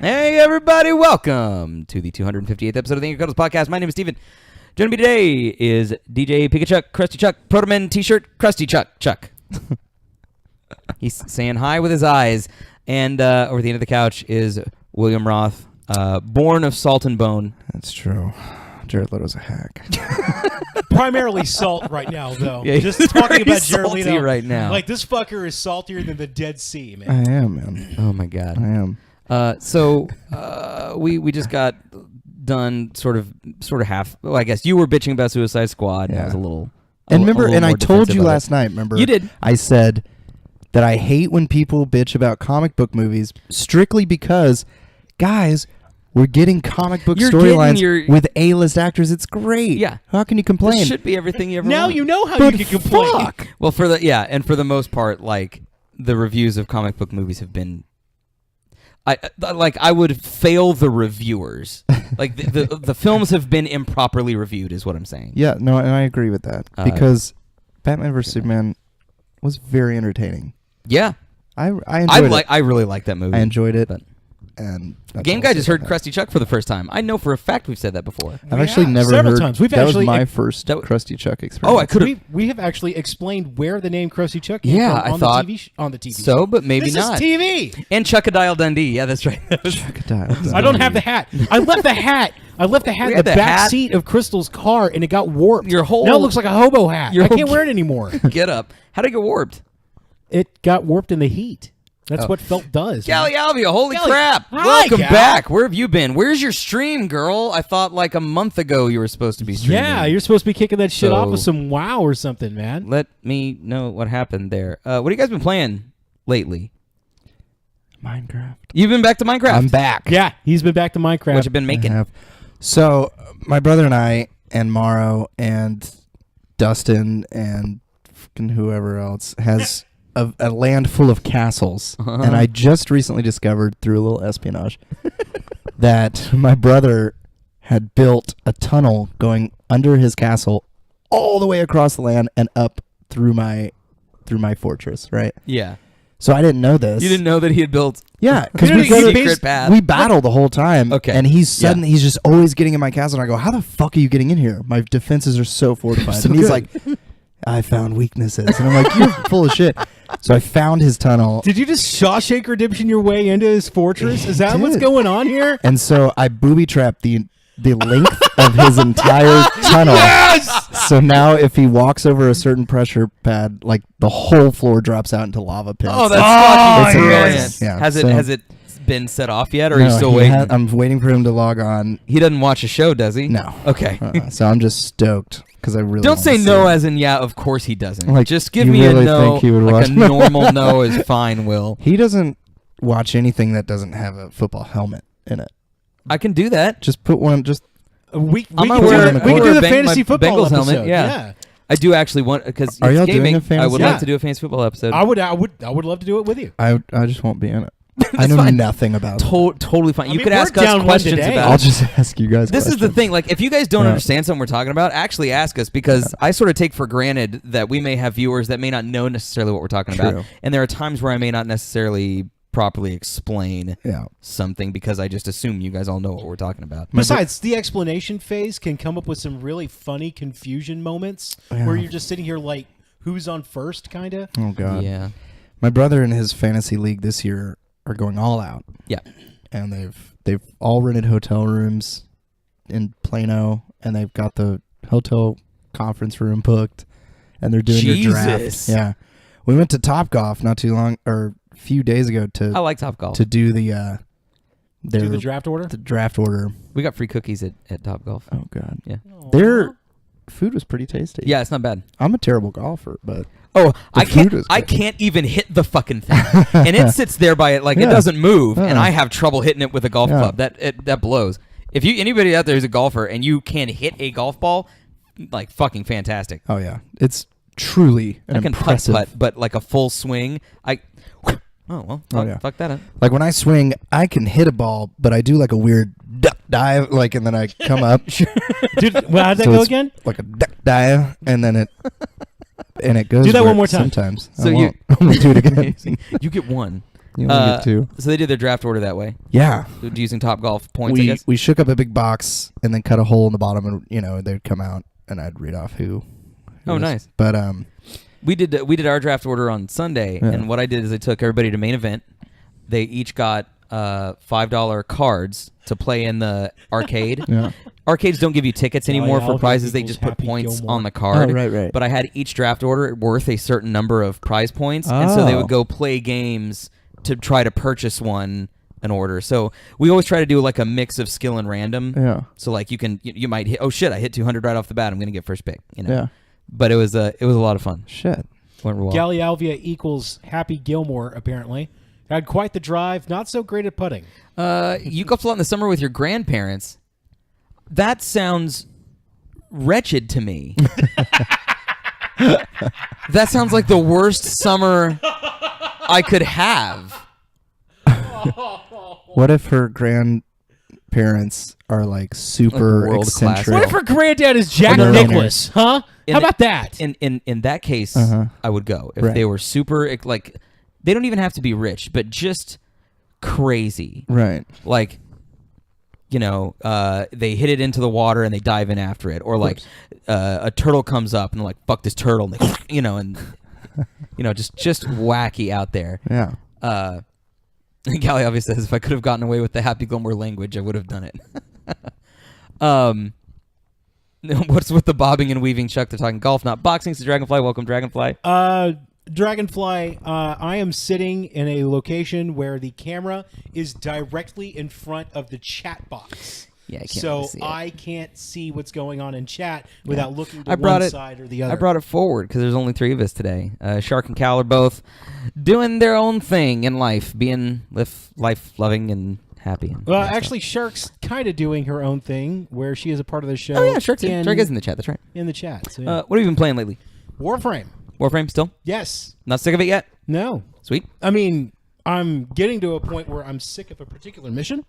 Hey, everybody. Welcome to the 258th episode of the Angry Cuddles Podcast. My name is Steven. Joining me today is DJ Pikachu, Krusty Chuck, Protoman T-shirt, Krusty Chuck. He's saying hi with his eyes. And over the end of the couch is William Roth, born of salt and bone. That's true. Jared Leto's a hack. Primarily salt right now, though. Yeah, just talking about Jared salty Leto right now. Like, this fucker is saltier than the Dead Sea, man. I am, man. Oh, my God. I am. So we just got done sort of half. Well, I guess you were bitching about Suicide Squad. Yeah. And I was a little. And remember, little and I more told you defensive of last it. night, remember? You did. I said that I hate when people bitch about comic book movies strictly because, guys, we're getting comic book You're storylines getting with A-list actors. It's great. Yeah. How can you complain? This should be everything you ever Now want. you know how But you can complain. fuck. Well, for the most part, like the reviews of comic book movies have been. I would fail the reviewers. Like the films have been improperly reviewed, is what I'm saying. Yeah, no, and I agree with that. Because Batman vs. Superman was very entertaining. Yeah, I enjoyed it. I really like that movie. I enjoyed it. But And that's Game all Guy I'll just say heard about Krusty Chuck for the first time. I know for a fact we've said that before. I've actually never several heard. times. We've that actually- was my first that- Krusty Chuck experience. Oh, I could have. We have actually explained where the name Krusty Chuck came Yeah, from I thought on the TV so, show. but maybe this not. Is TV. And Chuckadile Dundee. Yeah, that's right. I don't have the hat. I left the hat. I left the hat in the back seat of Crystal's car, and it got warped. Your whole- now it looks like a hobo hat. your I can't whole- wear it anymore. Get up. How'd it get warped? It got warped in the heat. That's what felt does. Gally Alvia, holy Gally- crap. Hi, Welcome Gal. back. Where have you been? Where's your stream, girl? I thought like a month ago you were supposed to be streaming. Yeah, you're supposed to be kicking that shit off with So- some WoW or something, man. Let me know what happened there. What have you guys been playing lately? Minecraft. You've been back to Minecraft. I'm back. Yeah, he's been back to Minecraft. What you been I making? have. So my brother and I and Morrow and Dustin and fucking whoever else has a land full of castles. And I just recently discovered through a little espionage that my brother had built a tunnel going under his castle all the way across the land and up through my fortress, right? Yeah. So I didn't know this. You didn't know that he had built Yeah, because You know, we go to secret path. we battle the whole time. Okay. And he's just always getting in my castle, and I go, "How the fuck are you getting in here? My defenses are so fortified." So and he's good. like, "I found weaknesses," and I'm like, "You're full of shit." So I found his tunnel, Did you just Shawshank Redemption your way into his fortress? Is that what's did. going on here? and so I booby trapped the length of his entire tunnel. So now if he walks over a certain pressure pad, like the whole floor drops out into lava pits. Oh, that's It's fucking brilliant. hilarious. Yeah, Has so- it been set off yet, or are No, you still he waiting? I'm waiting for him to log on. He doesn't watch a show, does he? No. Okay. So I'm just stoked because I really Don't wanna say see no it. as in yeah, of course he doesn't. Like, just give you me really a no. think he would like watch- a normal no is fine, Will. He doesn't watch anything that doesn't have a football helmet in it. I can do that. Just put one. Just We I'm can not do wearing- the, we I'm can do wearing the a fantasy my football Bengals helmet, episode. yeah. I do actually want because Are it's y'all doing gaming. a fantasy- I would Yeah. like to do a fantasy football episode. I would love to do it with you. I just won't be in it. I know fine. nothing about it. Totally fine. You mean, could we're ask us down one questions today. about I'll it. just ask you guys. This is the questions. thing. Like, if you guys don't Yeah. understand something we're talking about, actually ask us because I sort of take for granted that we may have viewers that may not know necessarily what we're talking True. about, and there are times where I may not necessarily properly explain Yeah. something because I just assume you guys all know what we're talking about. Besides, the explanation phase can come up with some really funny confusion moments Yeah. where you're just sitting here like, who's on first, kind of? Oh God. Yeah. My brother and his fantasy league this year are going all out, Yeah. and they've all rented hotel rooms in Plano, and they've got the hotel conference room booked, and they're doing their draft. Jesus. Yeah. We went to Topgolf not too long or a few days ago I to like Topgolf. do the Do the draft order? the draft order. We got free cookies at Topgolf. Oh God. Yeah. Their food was pretty tasty. Yeah, it's not bad. I'm a terrible golfer, but Oh, I food can't. is I good. can't even hit the fucking thing, and it sits there by it like it Yeah. doesn't move, and Yeah. I have trouble hitting it with a golf Yeah. club. That blows. If you anybody out there who's a golfer and you can hit a golf ball, like fucking fantastic. oh yeah, it's truly an I can impressive. putt, but like a full swing, Oh well, fuck that up. Like when I swing, I can hit a ball, but I do like a weird duck dive, like, and then I come up. Dude, well, how'd that So go it's again? Like a duck dive, and then it goes. Do that where one more time. Sometimes. So I you won't do it again. you get one. You only get 2. So they did their draft order that way, Yeah. using Top Golf points, I guess. We shook up a big box and then cut a hole in the bottom, and they'd come out, and I'd read off who Oh, was. nice. But we did our draft order on Sunday, and what I did is I took everybody to main event. They each got $5 cards to play in the arcade. Yeah. Arcades don't give you tickets anymore yeah, for I'll prizes. give They just people's put Happy points Gilmore. on the card. Oh, right. But I had each draft order worth a certain number of prize points, and so they Oh. would go play games to try to purchase an order. So we always try to do like a mix of skill and random. Yeah. So like you might hit, oh shit, I hit 200 right off the bat. I'm gonna get first pick. Yeah. But it was a lot of fun. Shit. Went real well. Gallialvia equals Happy Gilmore, apparently. Had quite the drive. Not so great at putting. You golfed a lot in the summer with your grandparents. That sounds wretched to me. That sounds like the worst summer I could have. What if her grandparents are like super Like world-class. eccentric? What if her granddad is Jack They're Nicklaus? Huh? How about that? In that case, I would go. If Right. they were super, like, they don't even have to be rich, but just crazy. Right. Like, they hit it into the water and they dive in after it. Or like a turtle comes up and they're like, fuck this turtle. And they, just wacky out there. Yeah. Callie obviously says, if I could have gotten away with the Happy Gilmore language, I would have done it. What's with the bobbing and weaving, Chuck? They're talking golf, not boxing. So Dragonfly, welcome, Dragonfly. Dragonfly, I am sitting in a location where the camera is directly in front of the chat box. Yeah, I can't so really see it. I can't see what's going on in chat without looking to I brought one it- side or the other. I brought it forward because there's only 3 of us today. Shark and Cal are both doing their own thing in life, being life-loving and happy. Well, actually, Shark's kind of doing her own thing where she is a part of the show. Oh, yeah, Shark is in the chat. That's right. in the chat. So, yeah. What have you been playing lately? Warframe. Warframe still? Yes. Not sick of it yet? No. Sweet. I mean, I'm getting to a point where I'm sick of a particular mission.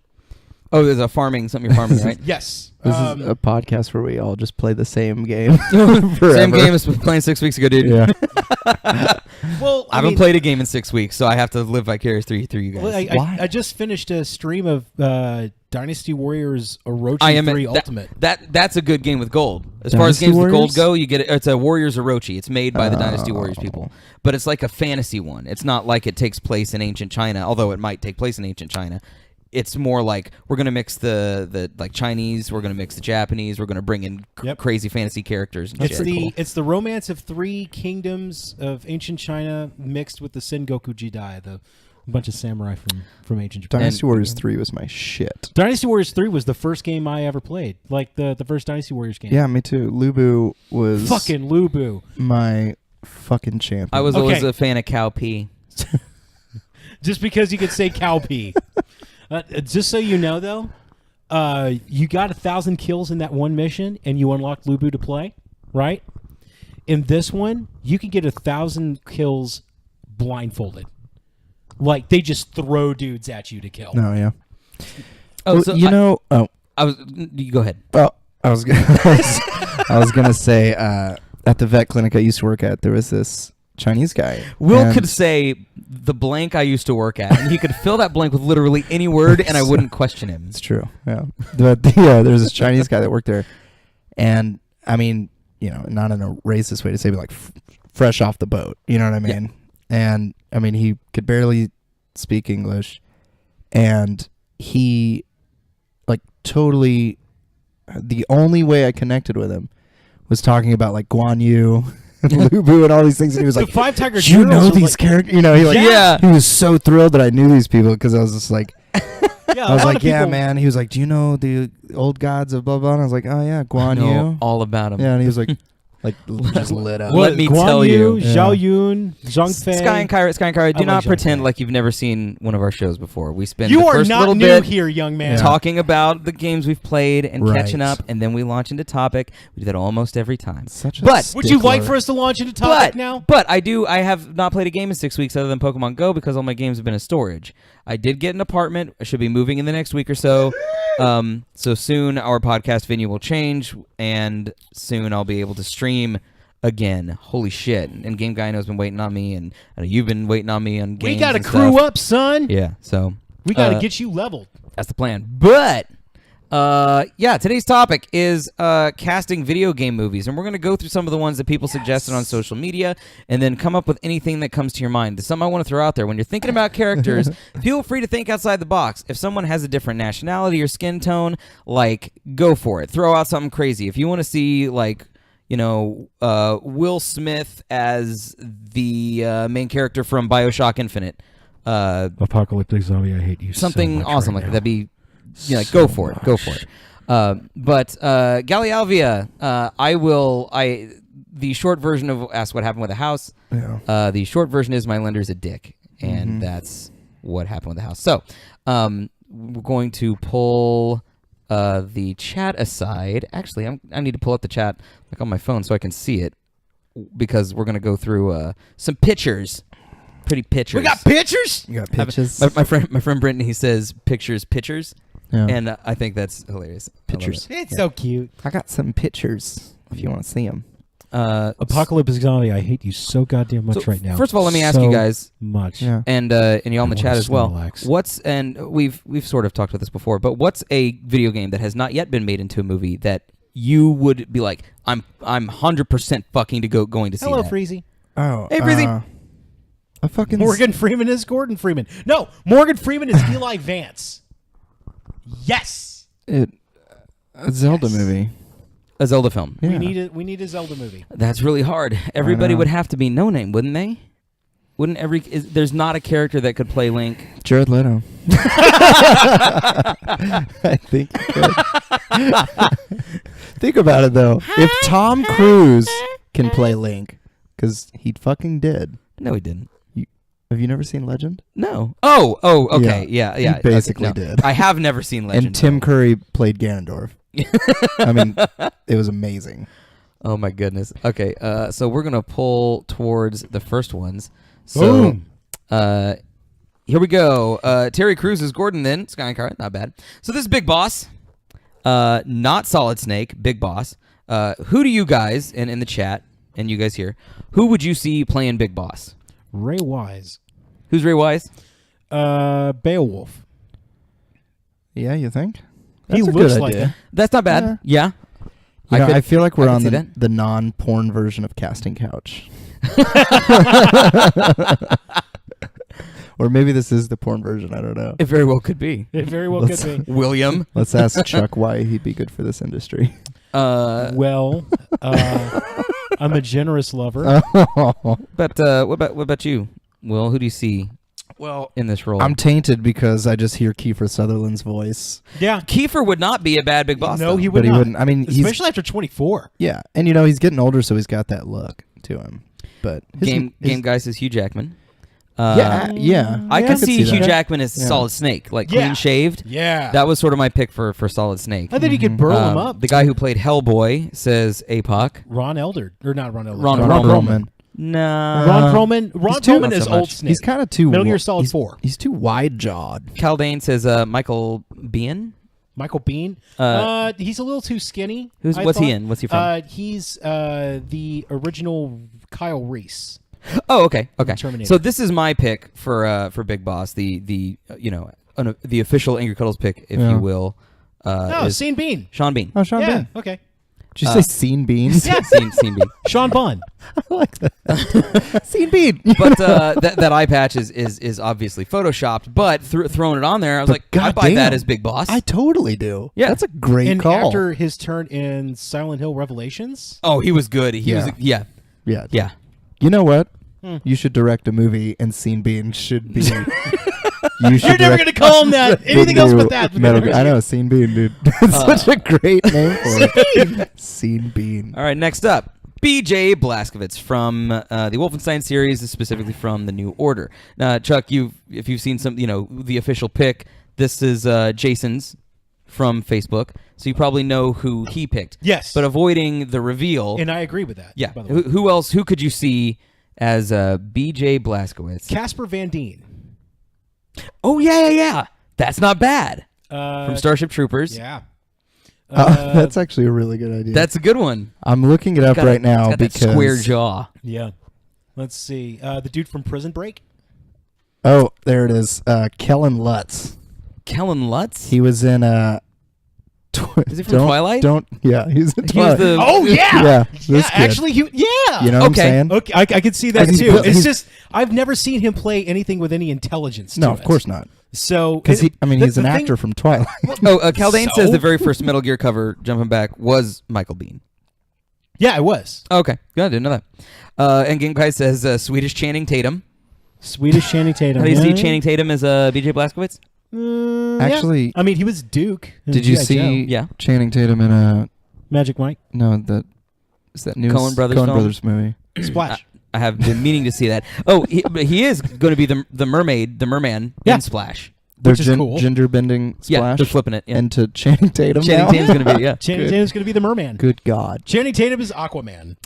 Oh, there's something you're farming, right? Yes. This is a podcast where we all just play the same game. Same forever. game as playing 6 weeks ago, dude. Yeah. Well, I haven't played a game in 6 weeks, so I have to live vicariously through you guys. Well, Why? I just finished a stream of Dynasty Warriors Orochi I am 3 Ultimate. That's a good game with gold. As far as Dynasty games with gold Warriors? go, you get it. It's a Warriors Orochi. It's made by the Dynasty Warriors people, but it's like a fantasy one. It's not like it takes place in ancient China, although it might take place in ancient China. It's more like we're gonna mix the like Chinese, we're gonna mix the Japanese, we're gonna bring in crazy fantasy characters. And It's shit. it's the romance of 3 kingdoms of ancient China mixed with the Sengoku Jidai, the bunch of samurai from ancient Japan. Dynasty Warriors 3 was my shit. Dynasty Warriors 3 was the first game I ever played, like the first Dynasty Warriors game. Yeah, me too. Lubu was Fucking Lubu. my fucking champion. I was Okay. always a fan of Cow P. Just because you could say Cowpea. Just so you know, though, you got 1,000 kills in that one mission, and you unlocked Lubu to play, right? In this one, you can get 1,000 kills blindfolded. Like, they just throw dudes at you to kill. No, yeah. Oh, Well, so I was. You go ahead. Well, I was gonna say at the vet clinic I used to work at, there was this Chinese guy. Will and- could say the blank I used to work at, and he could fill that blank with literally any word, and I wouldn't question him. It's true. Yeah. But there's this Chinese guy that worked there, and I mean, not in a racist way to say, but like fresh off the boat. You know what I mean? And I mean, he could barely speak English, and he like totally. The only way I connected with him was talking about like Guan Yu. Lubu and all these things, and he was like, the Five Tiger "Do you know Generals was these like- characters?" He Yeah. he was so thrilled that I knew these people because I was just like, Yeah, I was a lot like, of "Yeah, people- man." He was like, "Do you know the old gods of blah blah?" And I was like, "Oh yeah, I Guan know Yu." all about him. Yeah, and he was like just lit up. Let me Guan tell Yu, you. Zhao Yun, Zhang Fei. Sky and Kyra, do I not like Zhang pretend Fei. like you've never seen one of our shows before. We spend You the are first not little new bit here, young man. talking about the games we've played and Right. catching up, and then we launch into topic. We do that almost every time. Such a But- Would you like stickler. for us to launch into topic But now? But I have not played a game in 6 weeks other than Pokemon Go because all my games have been in storage. I did get an apartment. I should be moving in the next week or so. So soon our podcast venue will change, and soon I'll be able to stream again. Holy shit! And Game Guy has been waiting on me, and I know you've been waiting on me on games. We got to and crew stuff. up, son. Yeah, so We got to get you leveled. that's the plan. But today's topic is casting video game movies, and we're going to go through some of the ones that people suggested on social media, and then come up with anything that comes to your mind. There's something I want to throw out there. When you're thinking about characters, feel free to think outside the box. If someone has a different nationality or skin tone, like, go for it. Throw out something crazy. If you want to see, like, Will Smith as the main character from BioShock Infinite, Apocalyptic Zombie, I hate you something so much awesome right like now. that'd be go for it. But Gallialvia, the short version of Ask What Happened with the House, the short version is my lender's a dick, and that's what happened with the house. So we're going to pull the chat aside. Actually, I need to pull up the chat like on my phone so I can see it, because we're going to go through some pictures. Pretty pictures. We got pictures? You got pitches. My friend Brenton, he says pictures, Yeah. and I think that's hilarious. I love Pictures. it. It's so cute. I got some pictures if you want to see them. Apocalyptic Zombie, I hate you so goddamn much So, right now. first of all, let me ask you guys, much. Yeah. and y'all in the I chat wanna as well. Snorlax. And we've sort of talked about this before, but what's a video game that has not yet been made into a movie that you would be like, I'm 100% fucking going to see Hello, that? Freezy. Oh. Hey, Breezy. A fucking Morgan Freeman is Gordon Freeman. No, Morgan Freeman is Eli Vance. Yes. a Zelda Yes. movie. A Zelda film. Yeah. We need a Zelda movie. That's really hard. Everybody know. would have to be no name, wouldn't they? Wouldn't there's not a character that could play Link. Jared Leto. I think. Think about it though. If Tom Cruise can play Link, because he fucking did. No, he didn't. Have you never seen Legend? No. Oh, okay. Yeah. He basically okay, no. did. I have never seen Legend. And Tim Curry played Ganondorf. I mean, it was amazing. Oh my goodness. Okay, so we're gonna pull towards the first ones. So, Boom. Here we go. Terry Crews is Gordon. Then Skycar, not bad. So this is Big Boss, not Solid Snake. Big Boss. Who do you guys in the chat and you guys here? Who would you see playing Big Boss? Ray Wise. Who's Ray Wise? Beowulf. Yeah, you think? He That's a looks good like idea. him. That's not bad. Yeah. I feel like we're I on could see the non-porn version of Casting Couch. Or maybe this is the porn version. I don't know. It very well could be. It very well could be. William. Let's ask Chuck why he'd be good for this industry. Well, I'm a generous lover. But what about you, Will? Who do you see Well, in this role? I'm tainted because I just hear Kiefer Sutherland's voice. Yeah. Kiefer would not be a bad Big Boss. No, though. he would But he not. wouldn't. I mean, he's Especially after 24. yeah, and he's getting older, so he's got that look to him. But Game Guy says Hugh Jackman. yeah. I could see Hugh that. Jackman as Yeah. Solid Snake, like Yeah. clean shaved. Yeah. That was sort of my pick for Solid Snake. I think he could burl him up. The guy who played Hellboy says APOC. Ron Elder. Or not Ron Elder. Ron Ron Perlman. Perlman. Nah. Ron Perlman. Ron He's too- Perlman not is so old much. Snake. He's kind of too Metal Gear wi- Solid he's- 4. He's too wide-jawed. Caldane says Michael Biehn. Michael Biehn. He's a little too skinny. What's he in? What's he from? He's the original Kyle Reese. Oh, okay. Terminator. So this is my pick for Big Boss, the official Angry Cuddles pick, if Yeah. you will. Is Sean Bean. Sean Bean. Oh, Sean Yeah. Bean. Okay. Did you say Scene Beans? Yeah. Scene Bean. Sean Bunn. I like that. Scene Bean. But that eye patch is obviously photoshopped, but throwing it on there, I was But like, I buy that goddamn, as Big Boss. I totally do. Yeah. That's a great And call. after his turn in Silent Hill Revelations. Oh, he was good. He was Yeah. yeah. yeah. You know what? You should direct a movie, and Scene Bean should be. You should You're never going to call him that. the Anything else new but that. Metal Gear. I know, Scene Bean, dude. It's such a great name for it. Scene Bean. All right, next up, B.J. Blazkowicz from the Wolfenstein series, specifically from the New Order. Chuck, if you've seen the official pick, this is Jason's from Facebook, so you probably know who he picked. Yes. But avoiding the reveal. And I agree with that. Yeah. By the way. Who else? Who could you see as B.J. Blazkowicz? Casper Van Dien. Oh yeah. That's not bad. From Starship Troopers. Yeah. That's actually a really good idea. That's a good one. I'm looking it up right now Got that because square jaw. Yeah. Let's see. The dude from Prison Break. Oh, there it is. Kellen Lutz. Kellen Lutz? He was in Is he from Twilight? He's in He was Twilight. the Oh yeah. Yeah, this kid. Actually, You know what I'm Okay. saying? Okay, I could see that He's too. built- It's he's- just I've never seen him play anything with any intelligence. No, to of it. course not. So Because he's an the thing- actor from Twilight. Caldane So? says the very first Metal Gear cover, jumping back, was Michael Biehn. Yeah, it was Okay. Good, I didn't know that. And Genkai says Swedish Channing Tatum. Swedish Channing Tatum. How do you see Yeah. Channing Tatum as BJ Blazkowicz? Actually, I mean, he was Duke. in did you G.I. see Joe. Yeah. Channing Tatum in a Magic Mike? is that new Coen Brothers film? Brothers movie? Splash. I have been meaning to see that. Oh, he is going to be the merman Yeah. in Splash. Their Which is cool. gender bending Yeah, splash. they're flipping it. Yeah. into Channing Tatum. Channing now? Tatum's going to be, yeah. Channing Tatum's going to be the merman. Good God. Channing Tatum is Aquaman.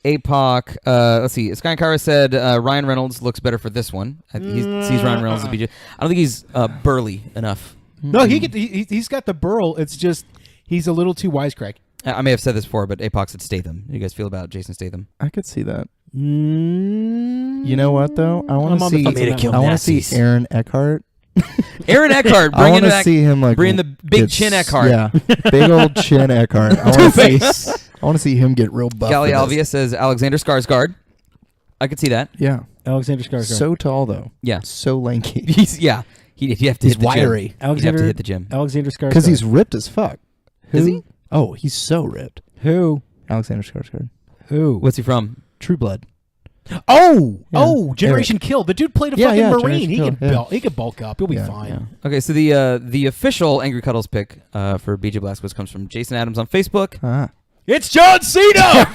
APOC, let's see. Skynkara said Ryan Reynolds looks better for this one. He sees Ryan Reynolds as BJ. I don't think he's burly enough. No, he's got the burl. It's just he's a little too wisecrack. I may have said this before, but APOC said Statham. How do you guys feel about Jason Statham? I could see that. Mm, You know what though? I want I'm to on the see. fence on that one. I want to see Nazis. Aaron Eckhart. Aaron Eckhart, I bring want in to back. see him like bring the big chin Eckhart. Yeah, big old chin Eckhart. I want to see. I want to see him get real buff. Gali for this. Alvia says Alexander Skarsgård. I could see that. Yeah, Alexander Skarsgård. so tall though. Yeah. So lanky. He's you have to He's hit the gym. wiry. You'd have Alexander to hit the gym. Alexander Skarsgård. Because he's ripped as fuck. Is Who? he? Oh, he's so ripped. who? Alexander Skarsgård. Who? What's he from? True Blood. Oh, Generation Kill. The dude played a Yeah, fucking yeah, Marine. Generation Kill, He could bulk up. He'll be Yeah, fine. Yeah. Okay, so the official Angry Cuddles pick for BJ Blazkowicz comes from Jason Adams on Facebook. Ah. It's John Cena.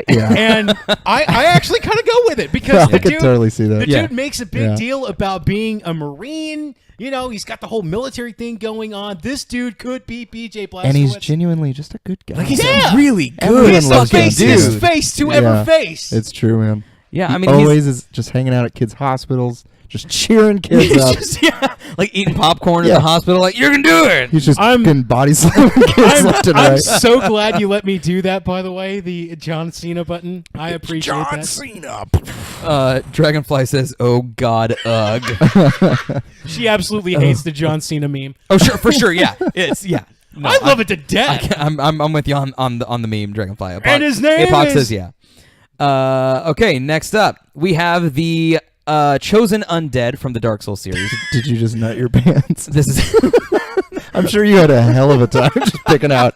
Yeah. And I actually kind of go with it because I the could dude, totally see that. the Yeah. dude makes a big Yeah. deal about being a Marine. You know, he's got the whole military thing going on. This dude could be BJ Blazkowicz. And he's genuinely just a good guy. Like he's Yeah. a really Everyone good He's the loves him, fucking faciest dude. face to Yeah. ever face. It's true, man. Yeah, He I mean, always is just hanging out at kids' hospitals, just cheering kids he's up. just like eating popcorn in Yeah. the hospital. Like you're gonna do it. He's just I'm- getting body slamming kids left and I'm right. so glad you let me do that, by the way, the John Cena button. I appreciate that. Cena. Dragonfly says, "Oh God, ugh." She absolutely hates the John Cena meme. Oh sure, for sure, yeah. It's yeah. No, I love it to death. I'm with you on the meme, Dragonfly. Apoc, And his name Apoc is- says yeah. Okay, next up we have the Chosen Undead from the Dark Souls series. Did you just nut your pants? This is I'm sure you had a hell of a time just picking out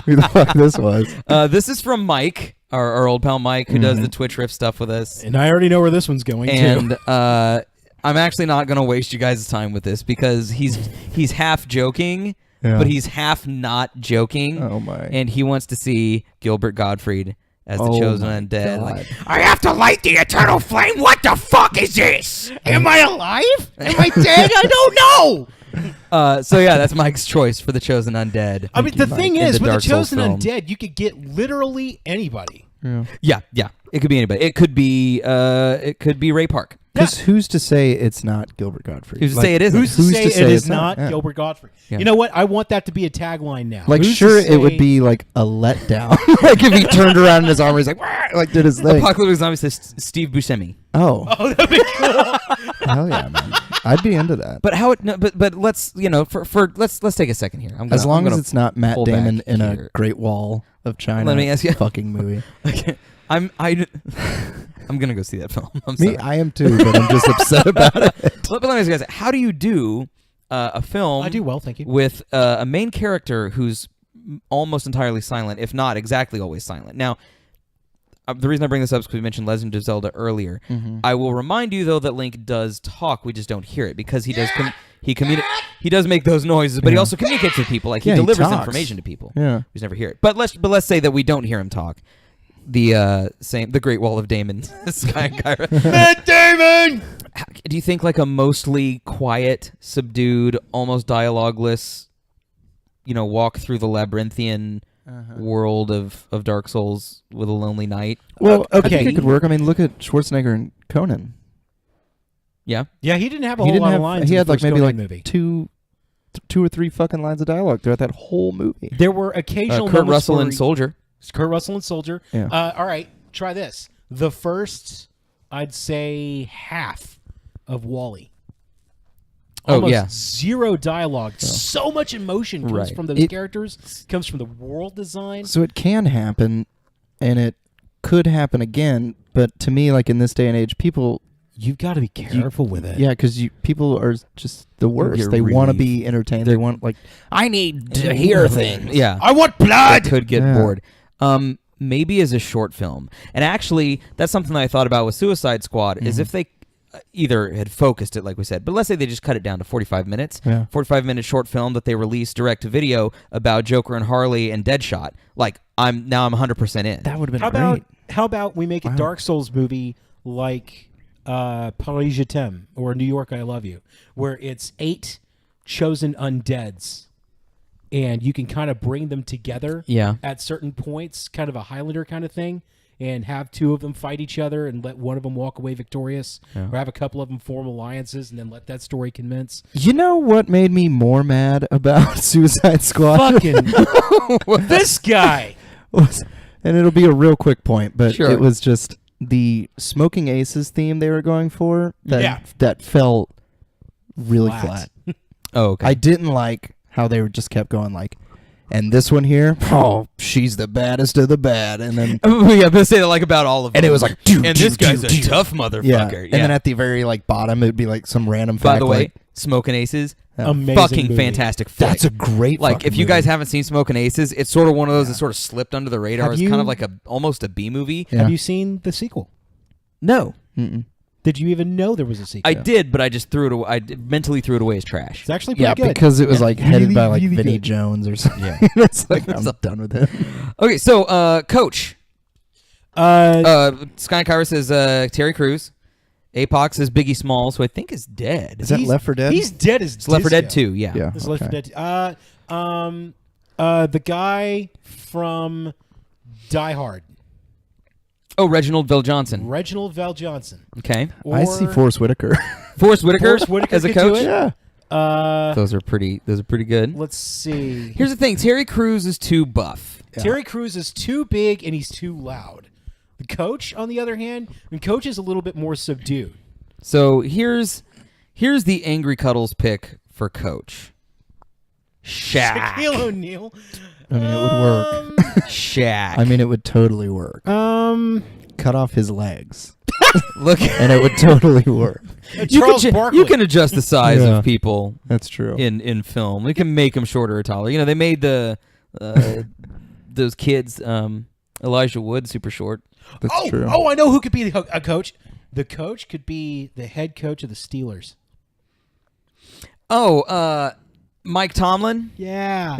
who the fuck this was. this is from Mike, our old pal Mike, who does the Twitch Riff stuff with us. And I already know where this one's going, And too. I'm actually not going to waste you guys' time with this because he's half joking, Yeah. but he's half not joking. Oh my. And he wants to see Gilbert Gottfried as the Oh Chosen my Undead. God. Like, I have to light the eternal flame. What the fuck is this? Am I alive? Am I dead? I don't know. So yeah, that's Mike's choice for the Chosen Undead. I mean, the thing In is, the with the Dark Souls Chosen film. Undead, you could get literally anybody. Yeah. Yeah, it could be anybody. It could be Ray Park. Because who's to say it's not Gilbert Gottfried? Who's to say it isn't? Who's to say it is it's not Yeah. Gilbert Godfrey? Yeah. You know what? I want that to be a tagline now. Like, Who's to sure, it would say- be like a letdown. Like if he turned around in his armor, he's like, "Wah!" Like did his thing. Apocalyptic Zombie says Steve Buscemi. Oh, Oh, that'd be cool. hell yeah, man! I'd be into that. But how it? No, but let's let's take a second here. As long as it's not Matt pull Damon back in here. a Great Wall of China. Let me ask you- fucking movie. Okay. I'm gonna go see that film. I'm Me, sorry. I am too, but I'm just upset about it. But let me ask you guys: how do you do a film? I do well, thank you. With a main character who's almost entirely silent, if not exactly always silent. Now, the reason I bring this up is because we mentioned Legend of Zelda earlier. I will remind you though that Link does talk; we just don't hear it because he does. He does make those noises, but he Yeah. also communicates with people. Like he Yeah, he delivers talks. information to people. Yeah. We just never hear it. But let's say that we don't hear him talk. The Great Wall of Damon, Sky Kyra. Matt Damon. Do you think like a mostly quiet, subdued, almost dialogueless, walk through the labyrinthian world of Dark Souls with a lonely knight? Well, I okay. think it could work. I mean, look at Schwarzenegger and Conan. Yeah. Yeah, he didn't have a He whole didn't lot have. of lines. He in had the like first maybe Conan like movie. two 2 or 3 fucking lines of dialogue throughout that whole movie. There were occasional Kurt moments Russell where and Soldier. Kurt Russell and Soldier. Yeah. All right, try this. The first, I'd say, half of Wall-E. Oh, Almost yeah. zero dialogue. So much emotion comes Right. from those characters, comes from the world design. So it can happen, and it could happen again. But to me, like in this day and age, people, You've got to be careful with it. yeah, because people are just the worst. You're They want to really- be entertained. They want like, I need to hear hear things. things. Yeah. I want I blood! could get Yeah. bored. Maybe as a short film. And actually, that's something that I thought about with Suicide Squad, is if they either had focused it, like we said, but let's say they just cut it down to 45 minutes, Yeah. 45-minute short film that they released direct to video about Joker and Harley and Deadshot. Like, I'm 100% in. That would have been How great. about we make a Wow. Dark Souls movie like Paris Je t'aime or New York I Love You, where it's 8 chosen undeads, and you can kind of bring them together Yeah. at certain points, kind of a Highlander kind of thing, and have 2 of them fight each other and let one of them walk away victorious, or have a couple of them form alliances and then let that story commence. You know what made me more mad about Suicide Squad? Fucking this guy. was, and it'll be a real quick point, but Sure. it was just the Smoking Aces theme they were going for that Yeah. that felt really Flat. flat. Oh, okay. I didn't like how they were just kept going like, and this one here, oh, she's the baddest of the bad, and then yeah, I'm gonna say that like about all of them. and it was like, and this guy's a tough motherfucker. yeah. And then at the very like bottom, it'd be like some random fact. By the way, like, Smoking Aces, Amazing fucking movie. fantastic flick. that's a great. Like, fucking if you movie. guys haven't seen Smoking Aces, it's sort of one of those that sort of slipped under the radar. Have It's you- kind of like almost a B movie. Yeah. Have you seen the sequel? No, Mm-mm. Did you even know there was a sequel? I did, but I just threw it away. mentally threw it away as trash. It's actually pretty Yeah, good. because it was like headed Really, by like really Vinnie good. Jones or something. Yeah. It's like I'm done with it. Okay, so Coach Sky Kyra says Terry Crews. Apox says Biggie Smalls, who I think is dead. Is that Left 4 Dead? He's dead as It's Left 4 Dead Disco. 2, yeah. Yeah. It's Left 4 okay. Dead. The guy from Die Hard, Oh, Reginald Vell Johnson. Reginald Vell Johnson. Okay. I see Or- Forrest Whitaker. Forrest Whitaker, Forrest Whitaker as a could do coach. it. yeah. Those are pretty good. Let's see. Here's the thing, Terry Crews is too buff. Yeah. Terry Crews is too big and he's too loud. The coach, on the other hand, Coach is a little bit more subdued. So here's the Angry Cuddles pick for Coach. Shaq. Shaquille O'Neal. I mean, it would work. Shaq. I mean, it would totally work. Cut off his legs, Look, and it would totally work. Charles Barkley. you can adjust the size Yeah. of people That's true. in film. We can make them shorter or taller. You know, they made the those kids Elijah Wood super short. That's true. Oh, I know who could be a coach. The coach could be the head coach of the Steelers. Oh, Mike Tomlin. Yeah.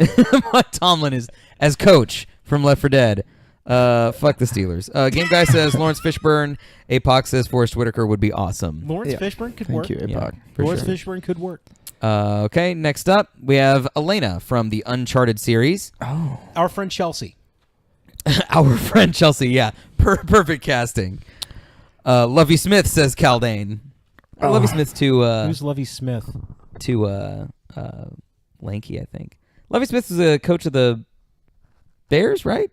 Mike Tomlin is as coach from Left 4 Dead. Fuck the Steelers. Game Guy says Lawrence Fishburne. Apox says Forrest Whitaker would be awesome. Lawrence Yeah. Fishburne could Thank work. you, Yeah, Apoc. for Lawrence sure. Fishburne could work. Okay, next up we have Elena from the Uncharted series. Oh, Our friend Chelsea. Our friend Chelsea, yeah. Perfect casting. Lovey Smith says Caldane. Lovey Smith's too Who's Lovey Smith? lanky, I think. Lovey Smith is a coach of the Bears, right?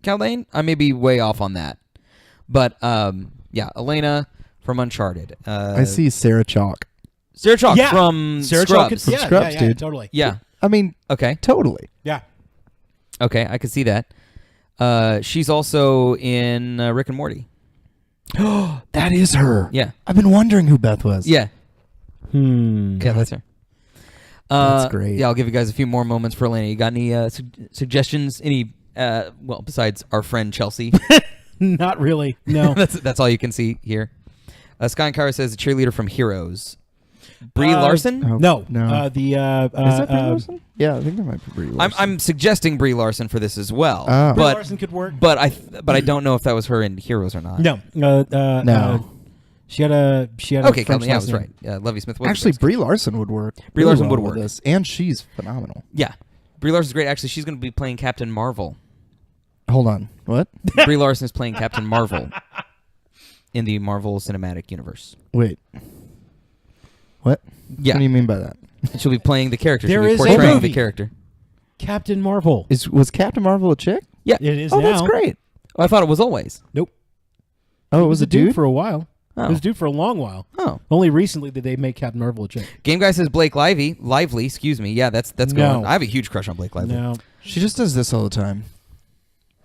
Caldane? I may be way off on that. But yeah, Elena from Uncharted. I see Sarah Chalk. Sarah Chalk Yeah. from Sarah Scrubs. Chalk. From Yeah, Scrubs, yeah, dude. totally. Yeah. I mean, Okay. totally. Yeah. Okay, I could see that. She's also in Rick and Morty. That is her. Yeah. I've been wondering who Beth was. Yeah. Hmm. Yeah, that's her. That's great. Yeah, I'll give you guys a few more moments for Elena. You got any suggestions? Any, well, besides our friend Chelsea? Not really. No. that's all you can see here. Sky and Kara says a cheerleader from Heroes. Brie Larson? Oh, No. no. Is Is that Brie Larson? Yeah, I think that might be Brie Larson. I'm suggesting Brie Larson for this as well. Oh. Brie But Larson could work. but I don't know if that was her in Heroes or not. No. No. She had a Okay, French yeah, I last was name. right. Lovey Smith was Actually, the first. Brie Larson would work. Brie really Larson would well with work. this, and she's phenomenal. Yeah. Brie Larson's great. Actually, she's going to be playing Captain Marvel. Hold on, what? Brie Larson is playing Captain Marvel in the Marvel Cinematic Universe. Wait, What? Yeah. What do you mean by that? She'll be playing the character. There She'll is be a portraying movie. the character. Captain Marvel. Was Captain Marvel a chick? Yeah. It is Oh, now. that's great. Oh, I thought it was always. Nope. Oh, it It was was a dude? for a while. Oh. It was a dude for a long while. Oh. Only recently did they make Captain Marvel a chick. Game Guy says Blake Lively. Excuse me. Yeah, that's No. going. I have a huge crush on Blake Lively. No. She just does this all the time.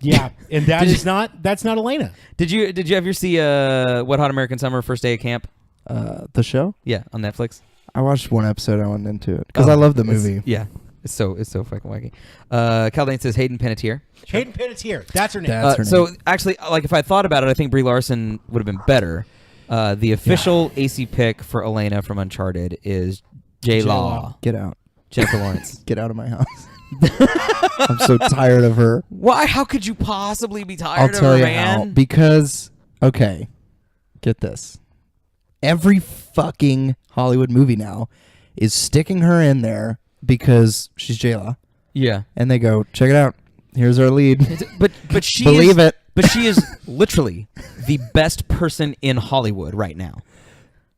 Yeah, and that's not Elena. Did you ever see Wet Hot American Summer First Day of Camp? The show? Yeah, on Netflix. I watched one episode. I went into it because Oh, I love the it's- movie. Yeah, it's so fucking wacky. Caldane says Hayden Panettiere. Hayden Panettiere. That's her name. That's her So name. actually, like if I thought about it, I think Brie Larson would have been better. The official AC pick for Elena from Uncharted is J Law, Get out. Jennifer Lawrence. Get out of my house. I'm so tired of her. Why? How could you possibly be I'll tired of tell her, you man? how. Because, okay, get this. Every fucking Hollywood movie now is sticking her in there because she's J-Law. Yeah, And they go, check it out. Here's our lead. but she Believe is, it. But she is literally the best person in Hollywood right now.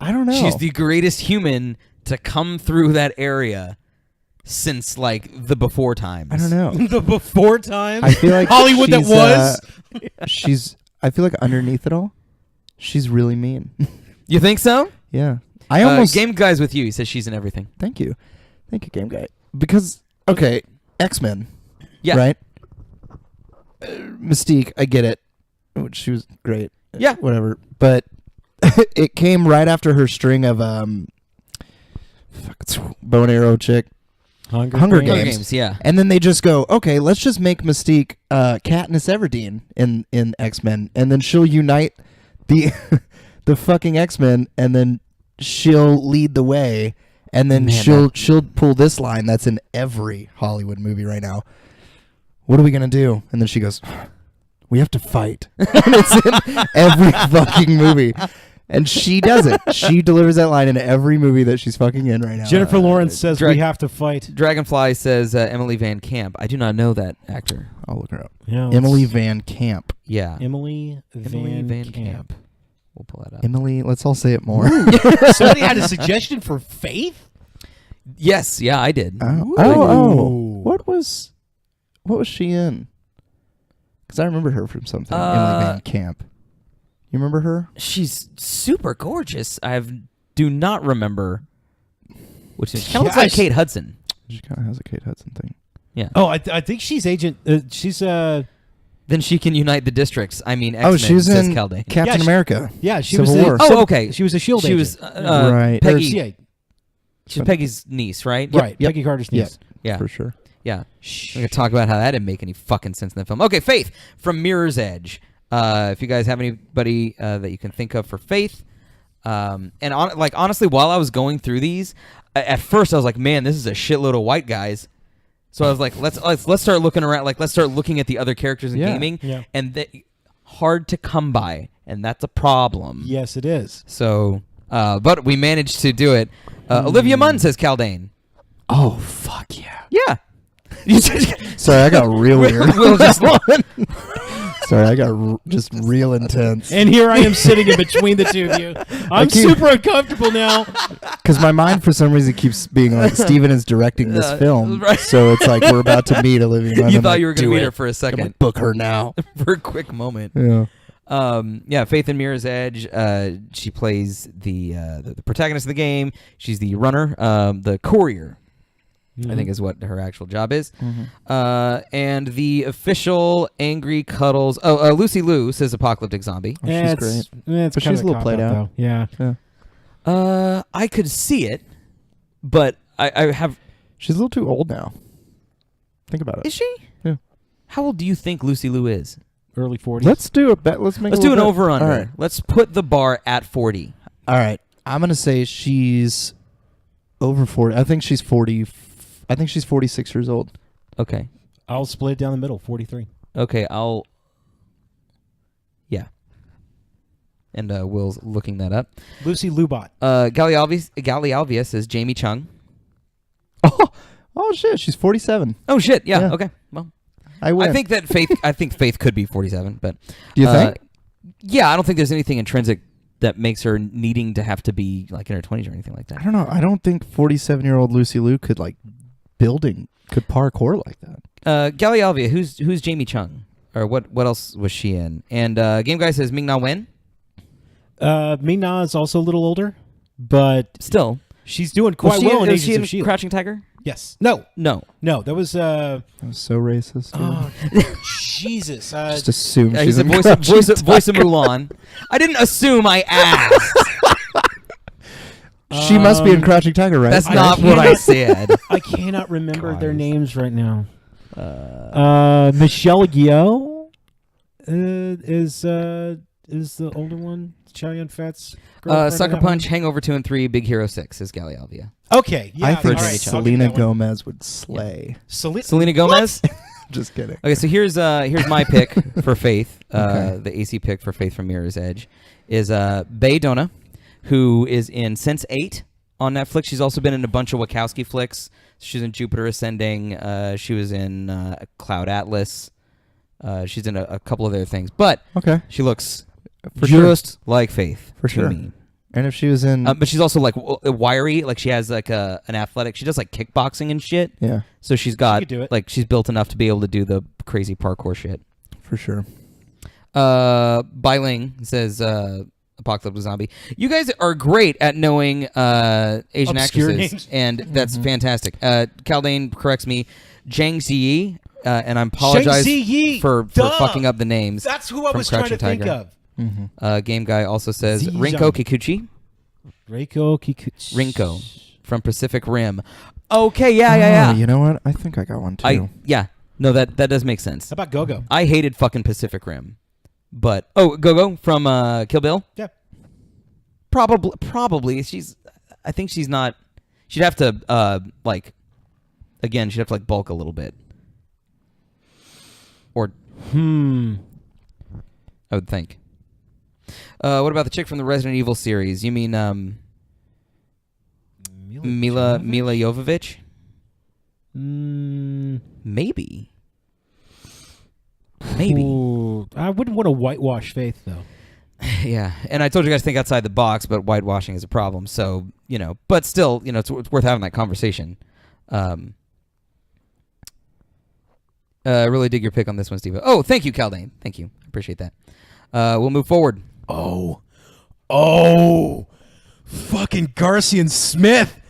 I don't know. She's the greatest human to come through that area since like the before times. I don't know. The before time. I feel like Hollywood that she's, was. I feel like underneath it all, she's really mean. You think so? Yeah. I almost Game Guy's with you. He says she's in everything. Thank you, Game Guy. Because okay, X-Men, Yeah. right? Mystique, I get it. She was great. Yeah. Whatever. But it came right after her string of bow and arrow chick, Hunger Hunger Games. Games, yeah. And then they just go, okay, let's just make Mystique Katniss Everdeen in X-Men, and then she'll unite the the fucking X-Men, and then she'll lead the way, and then Man, she'll pull this line that's in every Hollywood movie right now. What are we gonna do? And then she goes, we have to fight. And it's in every fucking movie. And she does it. She delivers that line in every movie that she's fucking in right now. Jennifer Lawrence says Drag- we have to fight. Dragonfly says Emily Van Camp. I do not know that actor. I'll look her up. Yeah, Emily Van Camp. Yeah. Emily Van Camp. We'll pull that up. Emily, let's all say it more. Somebody had a suggestion for Faith? Yes, yeah, I did. Ooh. What was she in? Because I remember her from something. Emily Van Camp. You remember her? She's super gorgeous. Do not remember which is. She kind of Yeah, looks like I- Kate Hudson. She kind of has a Kate Hudson thing. Yeah. Oh, I think she's Agent. She's Then she can unite the districts. I mean, Oh, X-Men, she was says in Caldane. Captain Yeah, she- America. yeah. She Civil was. War. Oh, okay. She was a Shield She agent. was Right. Peggy. Yeah, She's Peggy's niece, right? right. Yep. Peggy Carter's Yeah. niece. Yeah. For sure. Yeah. We're gonna talk about how that didn't make any fucking sense in the film. Okay, Faith from Mirror's Edge. If you guys have anybody that you can think of for Faith, honestly, while I was going through these, at first I was like, man, this is a shitload of white guys. So I was like, let's start looking around. Like, let's start looking at the other characters in Yeah. gaming, Yeah. and hard to come by, and that's a problem. Yes, it is. So, but we managed to do it. Olivia Munn says Caldane. Oh, fuck yeah. Yeah. Sorry, I got real weird. Will just Sorry, I got just real intense. And here I am sitting in between the two of you. I'm keep- super uncomfortable now. Because my mind, for some reason, keeps being like, Steven is directing this film. right. So it's like we're about to meet Olivia Munn. You I'm thought like, you were going do to meet it. her for a I'm second. like, book her now. For a quick moment. Yeah. Faith in Mirror's Edge. She plays the protagonist of the game. She's the runner, the courier, I think is what her actual job is. And the official Angry Cuddles. Lucy Liu says apocalyptic zombie. Oh, she's great. It's But kind she's of a little played out. though. Yeah. Yeah. I could see it, but I have. She's a little too old now. Think about it. Is she? Yeah. How old do you think Lucy Liu is? Early 40s. Let's do a bet. Let's make. Let's a do an little bet. over under. All right. Let's put the bar at 40. All right. I'm gonna say she's over 40. I think she's 40. I think she's 46 years old. Okay. I'll split it down the middle. 43. Okay, yeah. And Will's looking that up. Lucy Lubot. Gallialvia says Jamie Chung. Oh shit, she's 47. Oh shit, yeah. Yeah. Okay. Well, I win. I think that Faith could be 47, but Do you think? yeah, I don't think there's anything intrinsic that makes her needing to have to be like in her 20s or anything like that. I don't know. I don't think 47-year-old Lucy Liu could could parkour like that. Gallialvia, who's Jamie Chung? Or what else was she in? And Game Guy says Ming-Na Wen? Ming-Na is also a little older, but Still. she's doing quite well in Was she Agents in of S.H.I.E.L.D. Crouching Tiger? Yes. No, No. that was... That was so racist. dude. Oh, Jesus. Just assume He she's said in voice of Mulan. I didn't assume, I asked. She must be in Crouching Tiger, right? That's I not what I said. I cannot remember their Guys. names right now. Michelle Yeoh is the older one. Chow Yun-Fat's girlfriend. Sucker in that Punch, Hangover 2 and 3, Big Hero 6 is Gallialvia. one? Okay. Yeah, I think all right, Selena I'll give that one. Gomez would slay. Selena Gomez? Just kidding. Okay, so here's my pick for Faith. Okay. The AC pick for Faith from Mirror's Edge is Bae Donna, who is in Sense8 on Netflix. She's also been in a bunch of Wachowski flicks. She's in Jupiter Ascending. She was in Cloud Atlas. She's in a couple of other things. But Okay. she looks For sure. just like Faith. For to sure. me. And if she was in... But she's also like wiry. Like she has like an athletic. She does like kickboxing and shit. yeah, So she's got could do it. like she's built enough to be able to do the crazy parkour shit. for sure. Bailing says Apocalypse Zombie. You guys are great at knowing Asian Obscure actresses, names. and that's fantastic. Kaldane corrects me, Zhang Ziyi, and I apologize Zhang Ziyi, for duh. fucking up the names. That's who I from was trying to Crouching think Tiger. of. Mm-hmm. Game Guy also says Ziyi Rinko Zhang. Kikuchi. Reiko Kikuchi. Rinko from Pacific Rim. Okay, yeah. Oh, you know what? I think I got one too. No, that does make sense. How about Gogo? I hated fucking Pacific Rim, but Go-Go from Kill Bill. Yeah. Probably I think she's not. She'd have to she'd have to bulk a little bit, or I would think. What about the chick from the Resident Evil series? You mean Mila Jovovich? Maybe. Ooh, I wouldn't want to whitewash Faith though. Yeah, and I told you guys to think outside the box, but whitewashing is a problem. So but still, it's worth having that conversation. I really dig your pick on this one, Steve. Oh, thank you, Kaldane. Thank you. I appreciate that. We'll move forward. Oh, fucking Garcian Smith.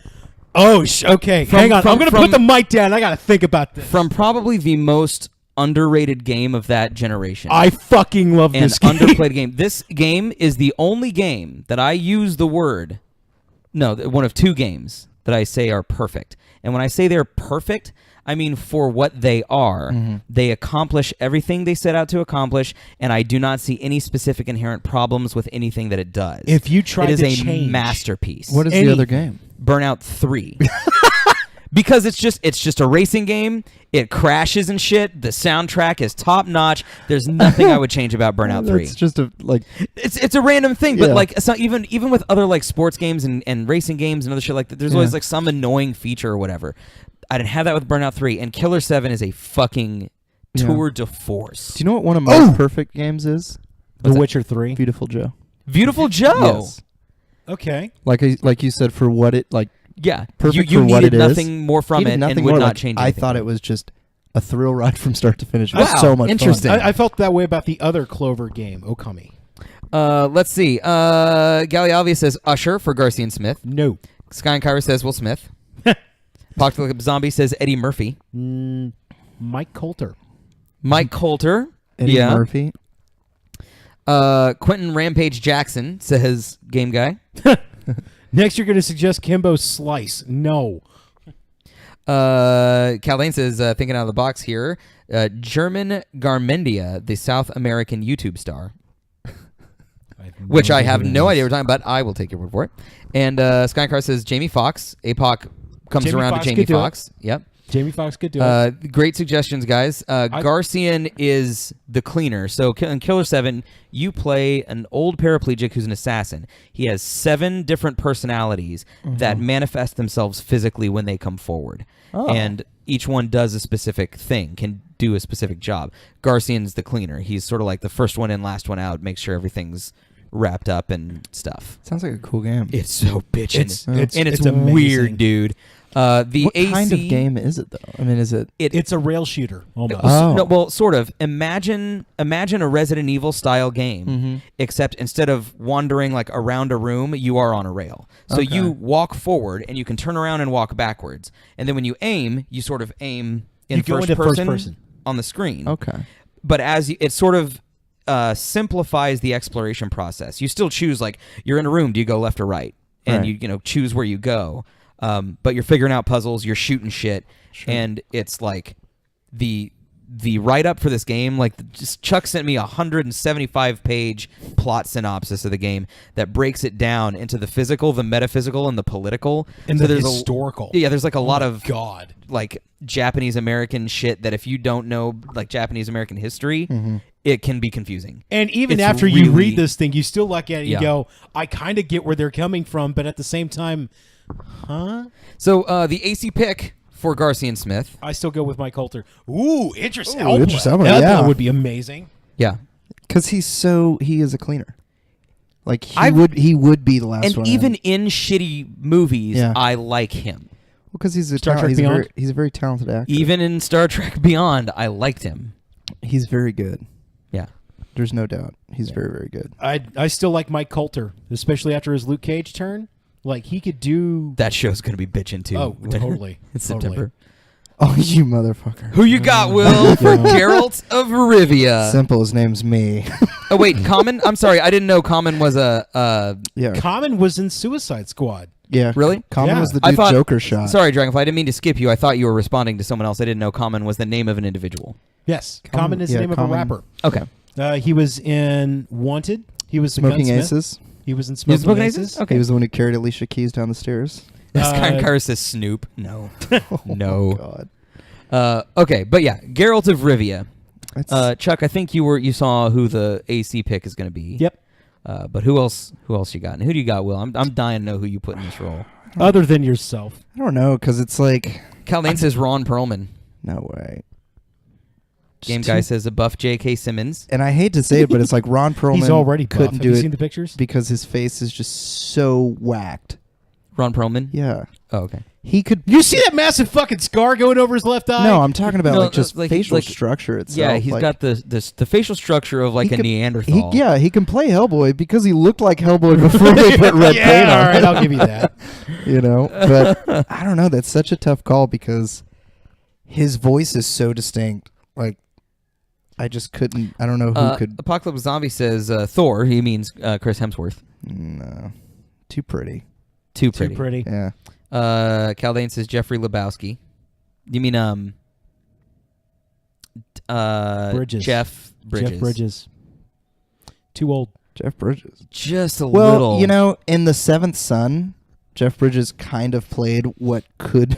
Oh, okay. Hang on. I'm gonna put the mic down. I gotta think about this. From probably the most underrated game of that generation. I fucking love and this game. underplayed game. This game is the only game that I use the word. No, one of two games that I say are perfect. And when I say they're perfect, I mean for what they are. Mm-hmm. They accomplish everything they set out to accomplish, and I do not see any specific inherent problems with anything that it does. If you tried it is to a change masterpiece. What is the other game? Burnout 3. Because it's just a racing game. It crashes and shit. The soundtrack is top notch. There's nothing I would change about Burnout 3. It's just It's a random thing, but Yeah. it's not even with other sports games and racing games and other shit like that. There's always some annoying feature or whatever. I didn't have that with Burnout 3, and Killer 7 is a fucking tour de force. Do you know what one of my perfect games is? The Witcher 3. Beautiful Joe. Beautiful Joe. Yes. Okay. Like you said, for what it Yeah, perfect you for what needed it is. nothing more from Needed it, nothing and would more, not change I anything. thought it was just a thrill ride from start to finish. It was Wow, so much interesting. fun. I felt that way about the other Clover game, Okami. Let's see. Gallialvia says Usher for Garcian Smith. No. Sky and Kyra says Will Smith. Apocalypse Zombie says Eddie Murphy. Mike Coulter. Mike Coulter. Eddie yeah. Murphy. Quentin Rampage Jackson says Game Guy. Next, you're going to suggest Kimbo Slice. No. Kaldane says, thinking out of the box here, German Garmendia, the South American YouTube star. Which I have no idea what we're talking about. I will take your word for it. And Skycar says Jamie Foxx. APOC comes Jamie around Foxx to Jamie could do it. Foxx. Yep. Jamie Foxx could do it. Great suggestions, guys. Garcian is the cleaner. So in Killer 7, you play an old paraplegic who's an assassin. He has 7 different personalities that manifest themselves physically when they come forward. Oh. And each one does a specific thing, can do a specific job. Garcian's the cleaner. He's sort of like the first one in, last one out, makes sure everything's wrapped up and stuff. Sounds like a cool game. It's so bitchin'. It's weird, amazing. dude. The what AC kind of game is it, though? I mean, is it... It's a rail shooter almost. Oh. No, well, sort of. Imagine a Resident Evil style game, except instead of wandering like around a room, you are on a rail. So Okay. you walk forward, and you can turn around and walk backwards. And then when you aim, you sort of aim in You go into first person. on the screen. Okay. But it sort of simplifies the exploration process. You still choose, like, you're in a room, do you go left or right? And Right. you choose where you go. But you're figuring out puzzles, you're shooting shit, and it's like the write-up for this game, like, just Chuck sent me a 175-page plot synopsis of the game that breaks it down into the physical, the metaphysical, and the political. And so the there's historical. there's like a lot of God. like Japanese American shit that if you don't know like Japanese American history, it can be confusing. And even It's after you really- read this thing, you still look at it Yeah. and go, I kind of get where they're coming from, but at the same time, So the AC pick for Garcia and Smith. I still go with Mike Coulter. Ooh, Idris Ooh, Elba. Idris Elba, That yeah. would be amazing. Yeah. Because he is a cleaner. Like, he would be the last And one. even in shitty movies, Yeah. I like him. because he's a Star Trek he's Beyond? he's a very talented actor. Even in Star Trek Beyond, I liked him. He's very good. Yeah. There's no doubt. He's very, very good. I still like Mike Coulter, especially after his Luke Cage turn. Like, he could do... That show's going to be bitching too. Oh, totally. in September. Oh, you motherfucker. Who you got, Will, for Geralt of Rivia? Simple. His name's me. Oh, wait, Common? I'm sorry, I didn't know Common was a... Yeah. Common was in Suicide Squad. Yeah. Really? Common Yeah. was the I dude thought- Joker shot. Sorry, Dragonfly, I didn't mean to skip you. I thought you were responding to someone else. I didn't know Common was the name of an individual. Yes. Common is the name of a rapper. Okay. He was in Wanted. He was the Smoking gunsmith. Aces. He was in He was Smoking, Smoking Aces. Aces? Okay. He was the one who carried Alicia Keys down the stairs. This guy Uh, Kyra says Snoop. No. No. Oh, God. Okay, but yeah, Geralt of Rivia. That's, Chuck, I think you saw who the AC pick is going to be. Yep. But who else you got? And who do you got, Will? I'm dying to know who you put in this role. Other than yourself. I don't know, because it's like... Caldane says Ron Perlman. No way. Game Just Guy too- says a buff J.K. Simmons. And I hate to say it, but it's like Ron Perlman He's already buff. couldn't Have do you it seen the pictures? because his face is just so whacked. Ron Perlman? Yeah. Oh, okay. He could... You see that massive fucking scar going over his left eye? No, I'm talking about No, like just like- facial like- structure itself. Yeah, he's like, got the facial structure of like he a could- Neanderthal. he can play Hellboy because he looked like Hellboy before they put red paint Yeah, on. all right, I'll give you that. You know, but I don't know. That's such a tough call because his voice is so distinct. Like, I just couldn't. I don't know who could. Apocalypse Zombie says Thor. He means Chris Hemsworth. No, too pretty. Too pretty. Too pretty. Yeah. Caldane says Jeffrey Lebowski. You mean Bridges. Jeff Bridges. Jeff Bridges. Too old. Jeff Bridges. Just a Well, little. you know, in The Seventh Son, Jeff Bridges kind of played what could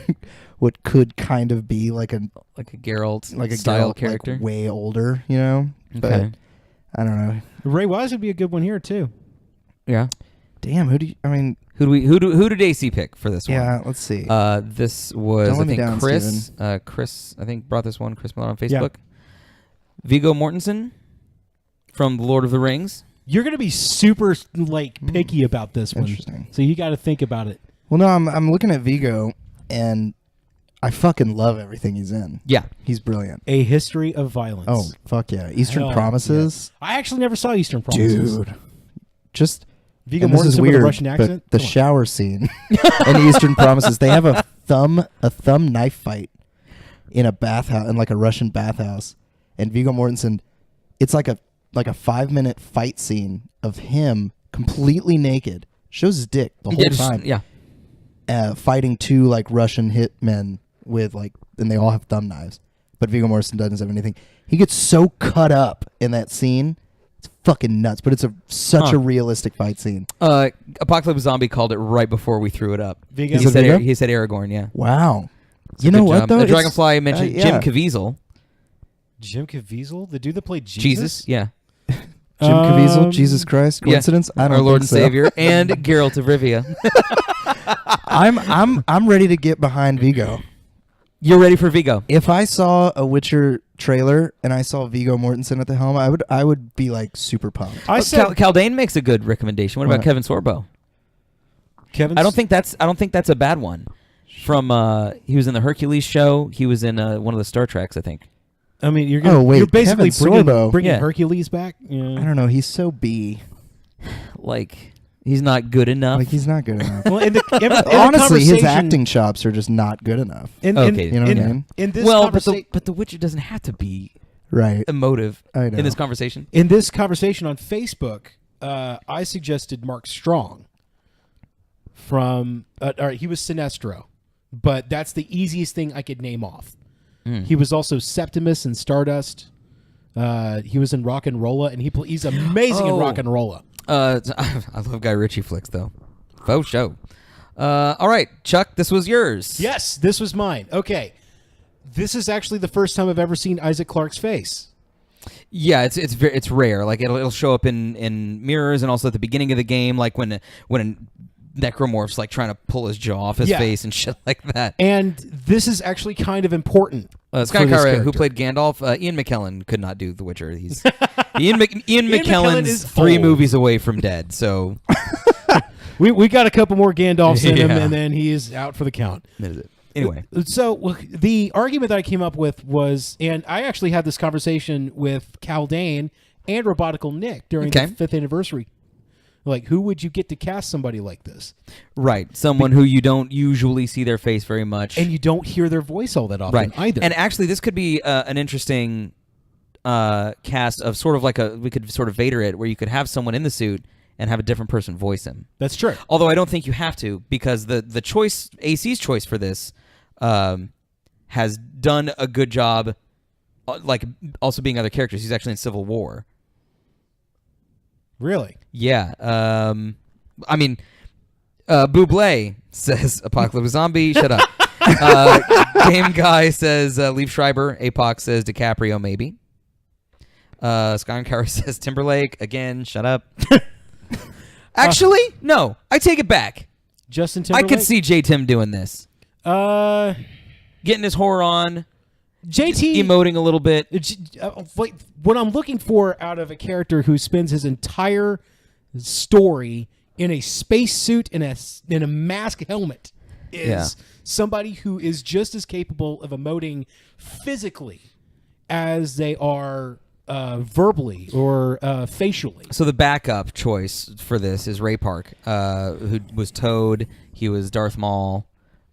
kind of be like a Geralt Geralt, style character. like way older. You know, but Okay. I don't know. Ray Wise would be a good one here, too. Yeah. Damn, who do you? I mean, Who did AC pick for this one? yeah. Let's see. This was Don't let I me think down, Chris. Chris I think brought this one. Chris Miller on Facebook. Viggo Mortensen from The Lord of the Rings. You're going to be super, picky about this one. Interesting. So you got to think about it. Well, no, I'm looking at Viggo, and I fucking love everything he's in. Yeah. He's brilliant. A History of Violence. Oh, fuck yeah. Eastern Hell Promises. yeah. I actually never saw Eastern Promises. Dude. Just, Viggo and this is Mortensen weird, with a Russian accent? but the Come on. shower scene in Eastern Promises, they have a thumb knife fight in a bathhouse, in like a Russian bathhouse. And Viggo Mortensen, it's like a 5-minute fight scene of him completely naked, shows his dick the whole time. Yeah. Fighting two like Russian hitmen with like, and they all have thumb knives, but Viggo Mortensen doesn't have anything. He gets so cut up in that scene, it's fucking nuts. But it's such a realistic fight scene. Apocalypse Zombie called it right before we threw it up. Viggo? Is it Viggo? He said Aragorn. Yeah. Wow, It's you a know good what job. though? The It's- Dragonfly mentioned yeah. Jim Caviezel. Jim Caviezel? The dude that played Jesus. Yeah. Jim Caviezel, Jesus Christ, coincidence? I don't Our Lord think and so. Savior and Geralt of Rivia. I'm ready to get behind Viggo. You're ready for Viggo. If I saw a Witcher trailer and I saw Viggo Mortensen at the helm, I would be like super pumped. I said Caldane makes a good recommendation. What about What? Kevin Sorbo? Kevin. I don't think that's a bad one. From he was in the Hercules show. He was in one of the Star Treks, I think. I mean, you're Kevin basically Sorbo. bringing Yeah. Hercules back. Yeah. I don't know. He's so B. Like he's not good enough. Like he's not good enough. Well, in the Honestly, his conversation- acting chops are just not good enough. Okay. You know what I mean? In this well, conversation, but the Witcher doesn't have to be Right. emotive I know. in this conversation. on Facebook, I suggested Mark Strong from. All right, he was Sinestro, but that's the easiest thing I could name off. He was also Septimus in Stardust. He was in Rock and Rolla, and he's amazing in Rock and Rolla. I love Guy Ritchie flicks though. Faux show. All right, Chuck, this was yours. Yes, this was mine. Okay, this is actually the first time I've ever seen Isaac Clarke's face. Yeah, it's rare. Like it'll show up in mirrors and also at the beginning of the game, like when a necromorph's like trying to pull his jaw off his Yeah. face and shit like that. And this is actually kind of important. for this Skycara, who character. played Gandalf, Ian McKellen could not do The Witcher. He's Ian McKellen McKellen's is 3 old. movies away from dead. So We got a couple more Gandalfs in him, Yeah. and then he is out for the count. that is it. Anyway, So the argument that I came up with was, and I actually had this conversation with Caldane and Robotical Nick during Okay. the 5th anniversary. Like, who would you get to cast somebody like this? right, someone who you don't usually see their face very much, And you don't hear their voice all that often right either. And actually, this could be an interesting cast of sort of like we could sort of Vader it, where you could have someone in the suit and have a different person voice him. That's true. Although I don't think you have to, because the choice, AC's choice for this, has done a good job, like also being other characters. He's actually in Civil War. Really? Yeah. I mean, Bublé says Apocalypse Zombie. Shut up. Game Guy says Leaf Schreiber. Apoc says DiCaprio, maybe. Skycar says Timberlake. Again, shut up. Actually, no. I take it back. Justin I Timberlake? could see J. Tim doing this. JT... Getting his horror on. Emoting a little bit. Like, what I'm looking for out of a character who spends his entire story in a spacesuit and in a mask helmet is somebody who is just as capable of emoting physically as they are verbally or facially. So the backup choice for this is Ray Park, who was Toad. He was Darth Maul,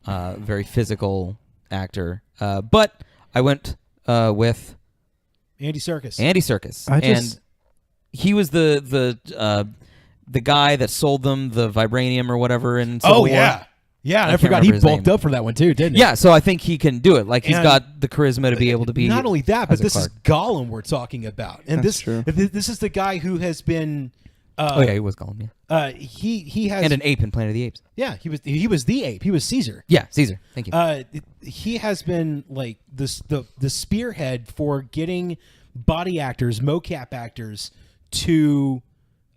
very physical actor. But I went with Andy Serkis. Andy Serkis, and he was the guy that sold them the vibranium or whatever in Civil War. Yeah, I I can't forgot he remember his bulked name. up for that one too, didn't he? Yeah, so I think he can do it. Like he's And- got the charisma to be able to be. Not only that, but Isaac this Clarke. is Gollum we're talking about, and That's true. this is the guy who has been. Oh yeah, he was Gollum. Yeah, He has and an ape in Planet of the Apes. yeah he was the ape. He was Caesar. Yeah, Caesar. Thank you. He has been like the spearhead for getting body actors, mocap actors to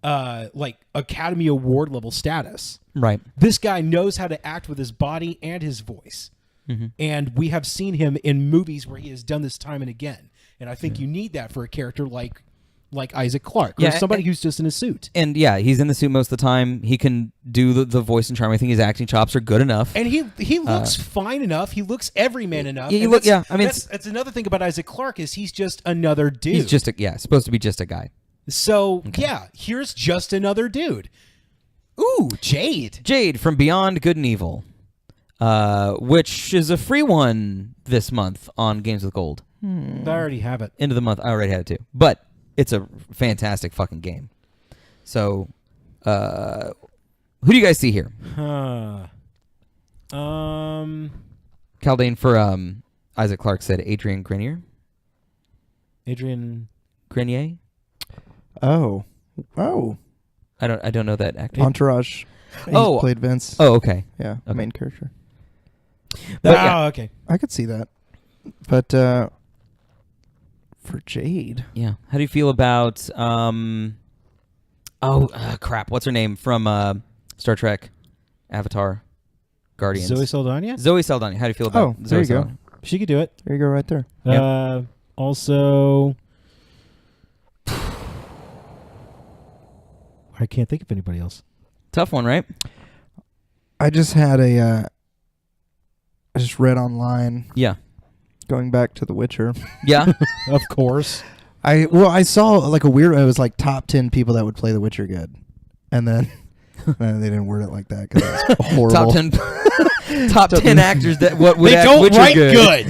like Academy Award level status. Right. This guy knows how to act with his body and his voice. Mm-hmm. And we have seen him in movies where he has done this time and again. And I think you need that for a character like Isaac Clarke, or Yeah, somebody who's just in a suit. And yeah, he's in the suit most of the time. He can do the voice and charm. I think his acting chops are good enough. And he looks fine enough. He looks everyman enough. Yeah, he And look- that's- yeah, I mean, that's another thing about Isaac Clarke is he's just another dude. He's just supposed to be just a guy. So yeah, here's just another dude. Ooh, Jade. Jade from Beyond Good and Evil, which is a free one this month on Games with Gold. I already have it. End of the month. I already had it too, but it's a fantastic fucking game. So, who do you guys see here? Caldane for Isaac Clarke said Adrian Adrian. Grenier. Oh. I don't know that actor. Entourage. He Oh. played Vince. Oh, okay. Yeah, Okay. main character. But yeah. okay. I could see that. But for Jade, Yeah. How do you feel about crap. What's her name from Star Trek, Avatar, Guardians? Zoe Saldana. Zoe Saldana. How do you feel about Oh, Zoe there you go. Saldana? She could do it. there you go, right there. Also, I can't think of anybody else. Tough one, right? I just had I just read online, Yeah. going back to The Witcher. Yeah. Of course. I saw like a weird. It was like top 10 people that would play The Witcher good, and then they didn't word it like that because it's horrible. Top 10 actors that would They act don't Witcher write good.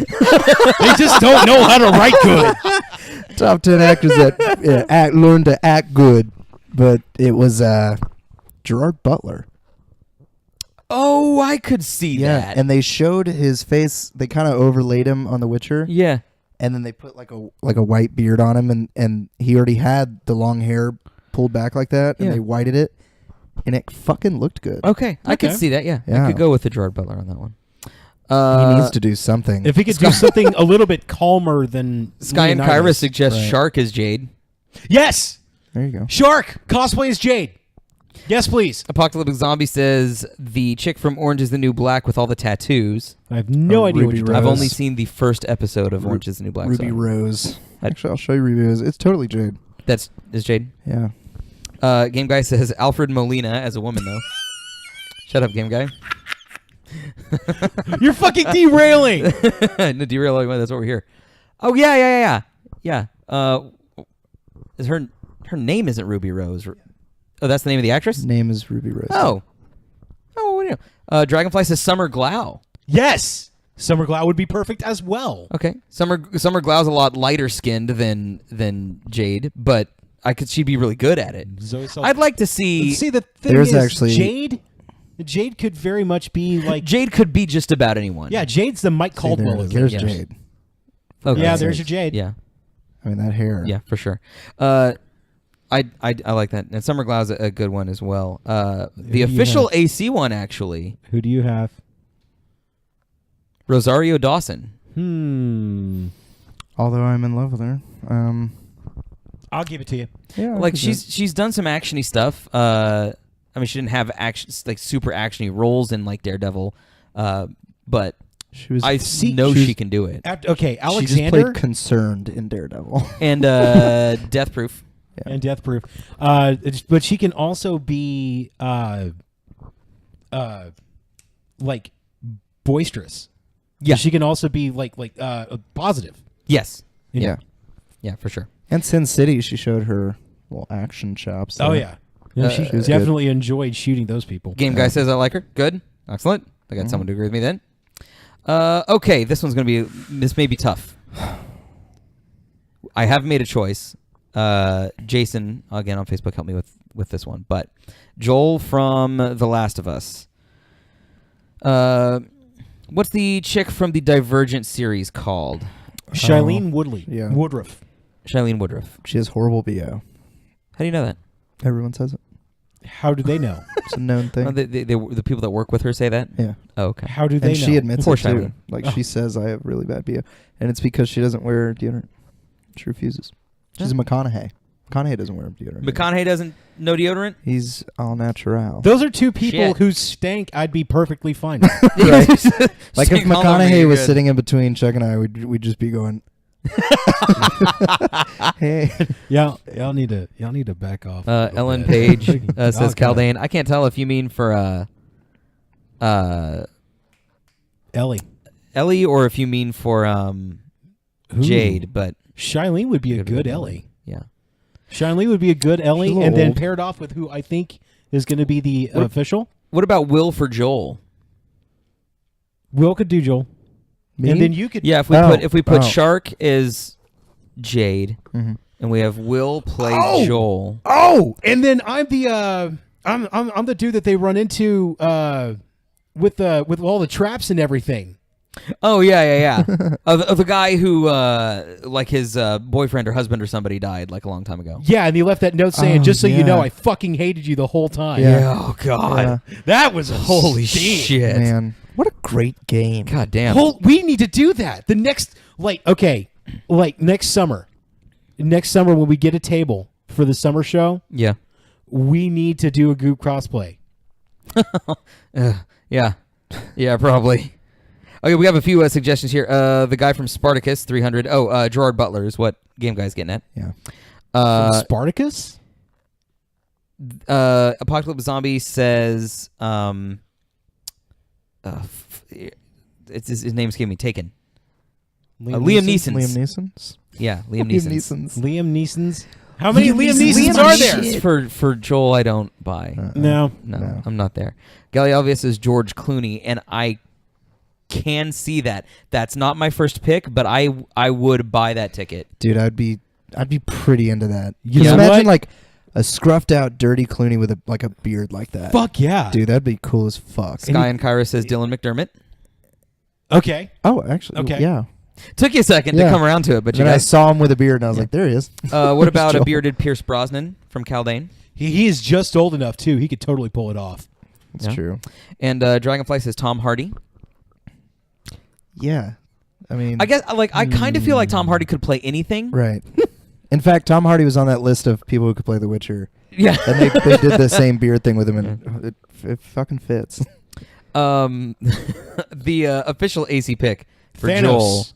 they just don't know how to write good. Top 10 actors that learn to act good, but it was Gerard Butler. Oh, I could see that. And they showed his face. They kind of overlaid him on The Witcher. Yeah. And then they put like a white beard on him, and he already had the long hair pulled back like that, and Yeah. they whited it, and it fucking looked good. Okay. I could Okay. see that, yeah. I Yeah. could go with the Gerard Butler on that one. He needs to do something. If he could do something a little bit calmer than Sky and Leonidas. Kyra suggest Right. Shark as Jade. Yes, There you go. Shark cosplay as Jade. Yes, please. Apocalyptic Zombie says the chick from Orange is the New Black with all the tattoos. I have no idea what Ruby you're Rose. talking I've about. only seen the first episode of Orange is the New Black. Ruby so Rose. I- Actually, I'll show you Ruby Rose. It's totally Jade. That's is Jade. Yeah. Game Guy says Alfred Molina as a woman though. Shut up, Game Guy. You're fucking derailing. No, derailing. That's what we're here. Oh yeah. Is her name isn't Ruby Rose? Oh, that's the name of the actress. Name is Ruby Rose. Oh, what do you know? Dragonfly says Summer Glau. Yes, Summer Glau would be perfect as well. Okay, Summer Glau's a lot lighter skinned than Jade, but she'd be really good at it. Zoe Sal- I'd like to see. See, the thing There's is, actually- Jade could very much be like. Jade could be just about anyone. Yeah, Jade's the Mike See, Caldwell of there's it. Yeah. Jade. Okay. Yeah, there's your Jade. Yeah. I mean, that hair. Yeah, for sure. I like that, and Summer Glau's a good one as well. The do you official have? AC one actually, Who do you have? Rosario Dawson. Although I'm in love with her. I'll give it to you. Yeah. I Like could do it. she's done some actiony stuff. I mean, she didn't have like super actiony roles in like Daredevil, but She was. I know she she can do it. Okay, She just Alexander played concerned in Daredevil. And Death Proof. and Death Proof. But she can also be like boisterous. Yeah. She can also be like positive. Yes. Yeah. Yeah, for sure. And Sin City, she showed her little action chops. Oh there. yeah. She she was definitely enjoyed shooting those people. Game Guy says I like her. Good. Excellent. I got someone to agree with me then. Okay, this may be tough. I have made a choice. Jason, again on Facebook, helped me with this one. But Joel from The Last of Us. What's the chick from the Divergent series called? Shailene Woodley. yeah. Woodruff. Shailene Woodruff. She has horrible BO. How do you know that? Everyone says it. How do they know? It's a known thing. Oh, the people that work with her say that? Yeah. Oh, okay. How do they And know? she admits Poor it too. Shailene. Like Oh. she says, I have really bad BO, and it's because she doesn't wear deodorant. She refuses. She's a McConaughey. McConaughey doesn't wear deodorant. McConaughey doesn't know deodorant? He's all natural. Those are two people Shit. whose stank I'd be perfectly fine with. Right. Like if Sing all over McConaughey you was good. sitting in between Chuck and I, we'd just be going, "Hey, Yeah, y'all need to back off. a little Ellen bit. Page Oh, says God. Caldane. I can't tell if you mean for Ellie. Ellie or if you mean for Ooh. Jade, but Shailene would be a Good good one. Ellie. yeah. Shailene would be a good Ellie, She's a little and then old. paired off with who I think is going to be the official. What about Will for Joel? Will could do Joel, me?" and then you could. Yeah, if we put Oh. Shark as Jade Mhm. and we have Will play Oh! Joel. Oh, and then I'm the I'm the dude that they run into with all the traps and everything. Oh yeah. of the guy who like his boyfriend or husband or somebody died like a long time ago. Yeah, and he left that note saying, Oh, "Just so you know, yeah. I fucking hated you the whole time." Yeah. Oh God. That was a Holy stink. shit. Man, what a great game! God damn. We need to do that. The next, next summer when we get a table for the summer show, Yeah. we need to do a Goop crossplay. Yeah. Yeah, probably. Okay, we have a few suggestions here. The guy from Spartacus 300. Oh, Gerard Butler is what Game Guy's getting at. Yeah. From Spartacus? Apocalypse Zombie says, his name escaped me. Taken. Liam Neeson's. Liam Neeson's. Yeah, Liam Neeson's. Liam Neeson's. How many Liam Neesons are there? For Joel, I don't buy. No, I'm not there. Gallialvius is George Clooney, and I can see that. That's not my first pick, but I would buy that ticket. Dude, I'd be pretty into that. You Just know imagine what? like a scruffed out, dirty Clooney with a beard like that. Fuck yeah, Dude, that'd be cool as fuck. Sky and Kyra says Dylan McDermott. Okay. Oh, actually, Okay. yeah. Took you a second to come around to it, but you then I guys. saw him with a beard, and I was like, there he is. What about a Joel. bearded Pierce Brosnan from Caldane? He is just old enough too. He could totally pull it off. That's Yeah. true. And Dragonfly says Tom Hardy. Yeah. I mean, I guess I kind of feel like Tom Hardy could play anything. right. In fact, Tom Hardy was on that list of people who could play The Witcher. Yeah. And they did the same beard thing with him, and it fucking fits. The official AC pick for Thanos. Joel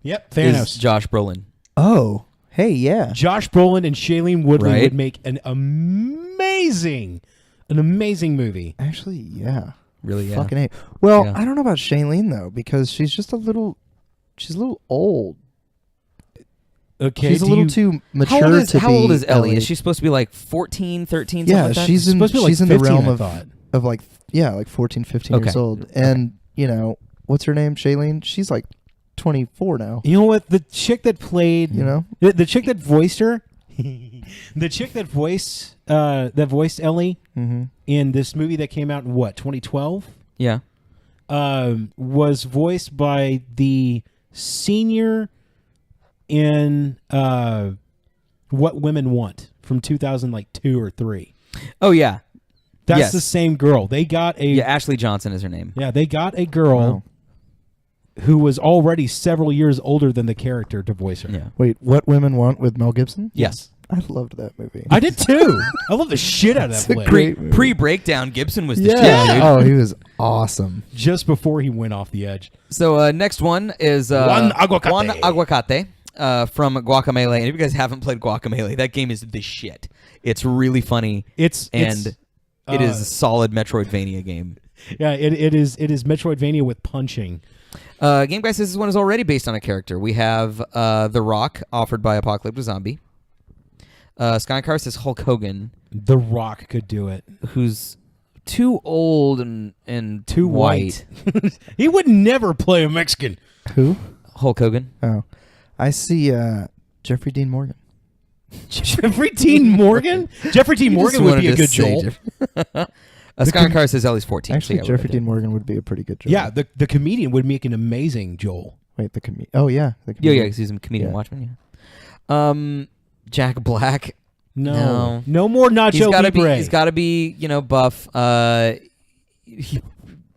Yep, Thanos. is Josh Brolin. Oh, hey, yeah. Josh Brolin and Shailene Woodley Right? would make an amazing movie. Actually, yeah. Really, yeah. Fucking A. Well, Yeah. I don't know about Shailene, though, because she's just a little old. Okay, She's a little too mature How old is Ellie? Ellie. Is she supposed to be like 14, 13, something Yeah, like that? she's supposed to be like she's in the 15, realm I of thought. like 14, 15 Okay. years old. And, what's her name? Shailene? She's like 24 now. You know what? The chick that played, the chick that voiced her, the chick that voiced Ellie Mm-hmm. in this movie that came out in 2012, Yeah. was voiced by the senior in What Women Want from 2002 or 3. Oh, yeah. That's Yes. the same girl. They got Yeah, Ashley Johnson is her name. they got a girl Wow. who was already several years older than the character to voice her. Yeah. Wait, What Women Want with Mel Gibson? Yes. I loved that movie. I did too. I love the shit out of It's that a flick. great movie. Pre-breakdown, Gibson was the Yeah. shit, dude. Oh, he was awesome. Just before he went off the edge. So next one is Juan Aguacate. Juan Aguacate from Guacamelee. And if you guys haven't played Guacamelee, that game is the shit. It's really funny. It is a solid Metroidvania game. Yeah, it is Metroidvania with punching. Game Guy says this one is already based on a character. We have The Rock, offered by Apocalypse Zombie. Skycar says Hulk Hogan, The Rock could do it. who's too old and Too white. He would never play a Mexican. Who? Hulk Hogan. Oh, I see Jeffrey Dean Morgan. Jeffrey Dean Morgan? Jeffrey Dean Morgan would be a good Joel. Skycar says Ellie's 14. Actually, so yeah, Jeffrey Dean Morgan would be a pretty good Joel. Yeah, the comedian would make an amazing Joel. Wait, the comedian. Oh, yeah. The Yeah, comedian. because he's a comedian Yeah. Watchmen. Yeah. Jack Black. No more Nacho He's got to be. Libre. He's got to be. Buff.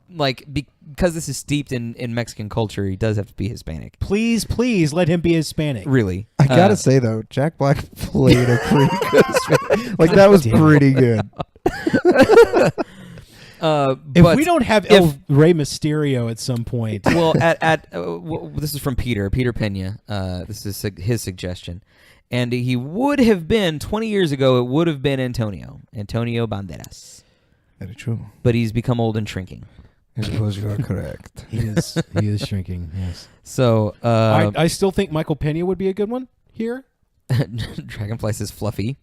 Because this is steeped in Mexican culture, he does have to be Hispanic. Please let him be Hispanic. Really. I gotta say though, Jack Black played a pretty good. Like that was pretty good. If we don't have El Rey Mysterio at some point, Well, this is from Peter Pena. This is his suggestion, and he would have been 20 years ago. It would have been Antonio Banderas, Very true. but he's become old and shrinking. I suppose you are correct. he is shrinking. Yes, So I still think Michael Pena would be a good one here. Dragonfly says Fluffy.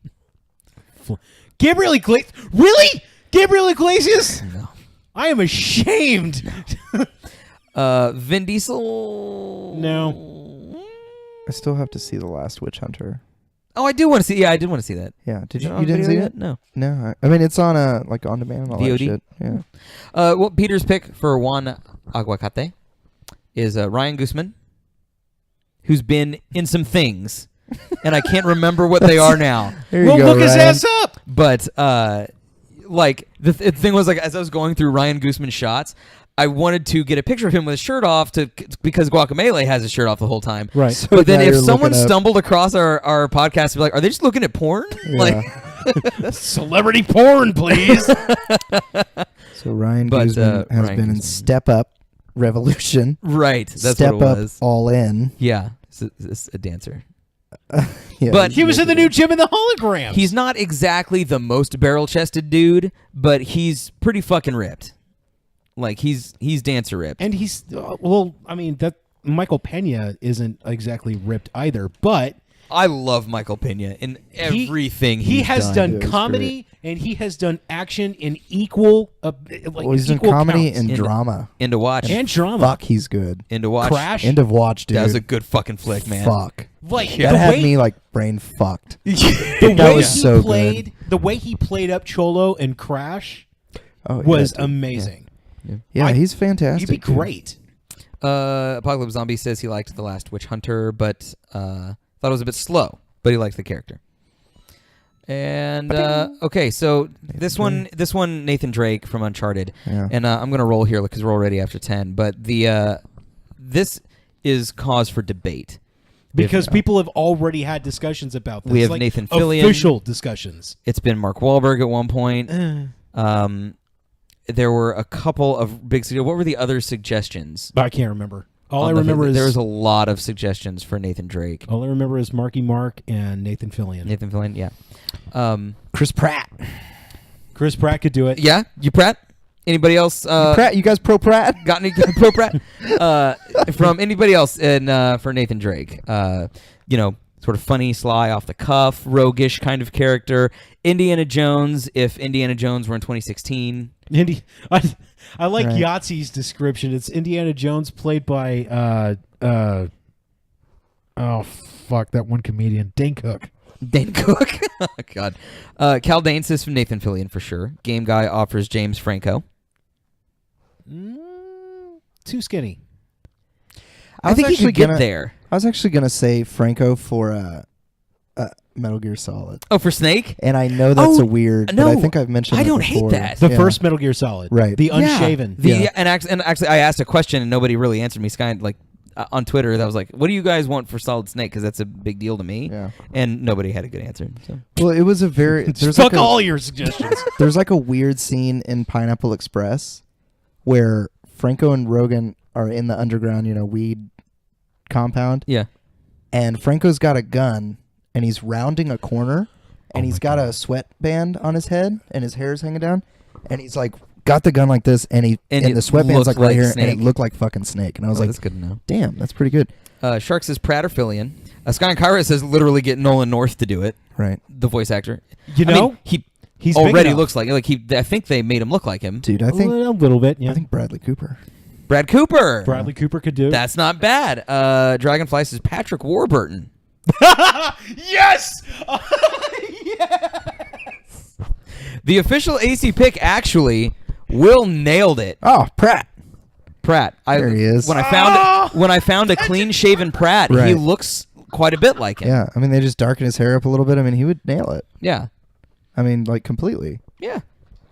Gabriel Iglesias, really? Gabriel Iglesias? No. I am ashamed. Vin Diesel. No. I still have to see The Last Witch Hunter. Oh, I do want to see. Yeah, I did want to see that. Yeah, did Is you? it on You didn't video see yet? it? No. No, I mean it's on on demand and all that VOD? shit. Yeah. Well, Peter's pick for Juan Aguacate is Ryan Guzman, who's been in some things, and I can't remember what they are now. There you Well, go, look his Ryan. ass up. But like the thing was, like, as I was going through Ryan Guzman shots, I wanted to get a picture of him with his shirt off because Guacamelee has his shirt off the whole time. Right. So But then now if you're someone looking up- stumbled across our podcast, they'd be like, "Are they just looking at porn?" Yeah. Like, Celebrity porn, please. So Ryan But, Guzman has Ryan been in Guzman. Step Up, revolution. Right. That's Step what it up was. all in. Yeah. It's a dancer. Yeah, But He was in the new Gym in the Hologram. He's not exactly the most barrel-chested dude, but he's pretty fucking ripped. Like he's dancer ripped. and he's well. I mean that Michael Pena isn't exactly ripped either, but I love Michael Pena in everything he has done. done Yeah, he's comedy and he has done action in equal. Well, he's in equal comedy counts. and In- drama. End of watch. and drama. Fuck, he's good. End of watch. Crash. End of watch, dude. That was a good fucking flick, man. Fuck. Like That the had way, me like brain fucked. the that way was he so played, good. the way he played up Cholo and Crash Oh, was yeah, dude. amazing. Yeah, he's fantastic. He'd be dude. great. Apocalypse Zombie says he liked The Last Witch Hunter, but thought it was a bit slow, but he liked the character. And okay, so this one, Nathan Drake from Uncharted, Yeah. and I'm gonna roll here because we're already after 10. But this is cause for debate. Because people have already had discussions about this. We have like Nathan Fillion. official discussions. It's been Mark Wahlberg at one point. There were a couple of big. What were the other suggestions? But I can't remember. All I On the- remember is there was a lot of suggestions for Nathan Drake. all I remember is Marky Mark and Nathan Fillion. Nathan Fillion, yeah. Chris Pratt. Chris Pratt could do it. Yeah, you Pratt? Anybody else? Pratt, you guys pro Pratt? Got any pro Pratt? From anybody else for Nathan Drake? Sort of funny, sly, off the cuff, roguish kind of character. Indiana Jones, if Indiana Jones were in 2016. I like Right. Yahtzee's description. It's Indiana Jones played by oh fuck, that one comedian, Dane Cook. Dane Cook. Oh, God. Cal Dane says from Nathan Fillion for sure. Game Guy offers James Franco. Too skinny. I think he actually could get gonna- there. I was actually gonna say Franco for Metal Gear Solid, Oh, for Snake? and I know that's Oh, a weird. no, but I think I've mentioned. I it don't hate before. that. The Yeah. first Metal Gear Solid. Right. The unshaven. Yeah. And actually, I asked a question and nobody really answered me. Sky, like on Twitter, that was like, "What do you guys want for Solid Snake?" Because that's a big deal to me. Yeah. And nobody had a good answer. So. Well, it was a very. There's Fuck like all your suggestions. There's like a weird scene in Pineapple Express where Franco and Rogan are in the underground, weed compound, Yeah. and Franco's got a gun and he's rounding a corner, and he's got a sweatband on his head and his hair's hanging down, and he's like got the gun like this, and it the sweatband's looked like right like here, Snake. and it looked like fucking Snake, and I was like, that's good to know. damn, that's pretty good. Shark says Pratt or Fillion. Sky and Kyra says literally get Nolan North to do it. Right, The voice actor. You I know, mean, he's big already enough. looks like I think they made him look like him. dude. I think a little bit. Yeah. I think Bradley Cooper. Brad Cooper. Bradley Cooper could do. That's not bad. Dragonfly says Patrick Warburton. Yes. The official AC pick actually, Will nailed it. Oh, Pratt. Pratt. There he is. When I found a clean shaven Pratt, he Right. looks quite a bit like him. Yeah, I mean they just darken his hair up a little bit. I mean he would nail it. Yeah. I mean like completely. Yeah.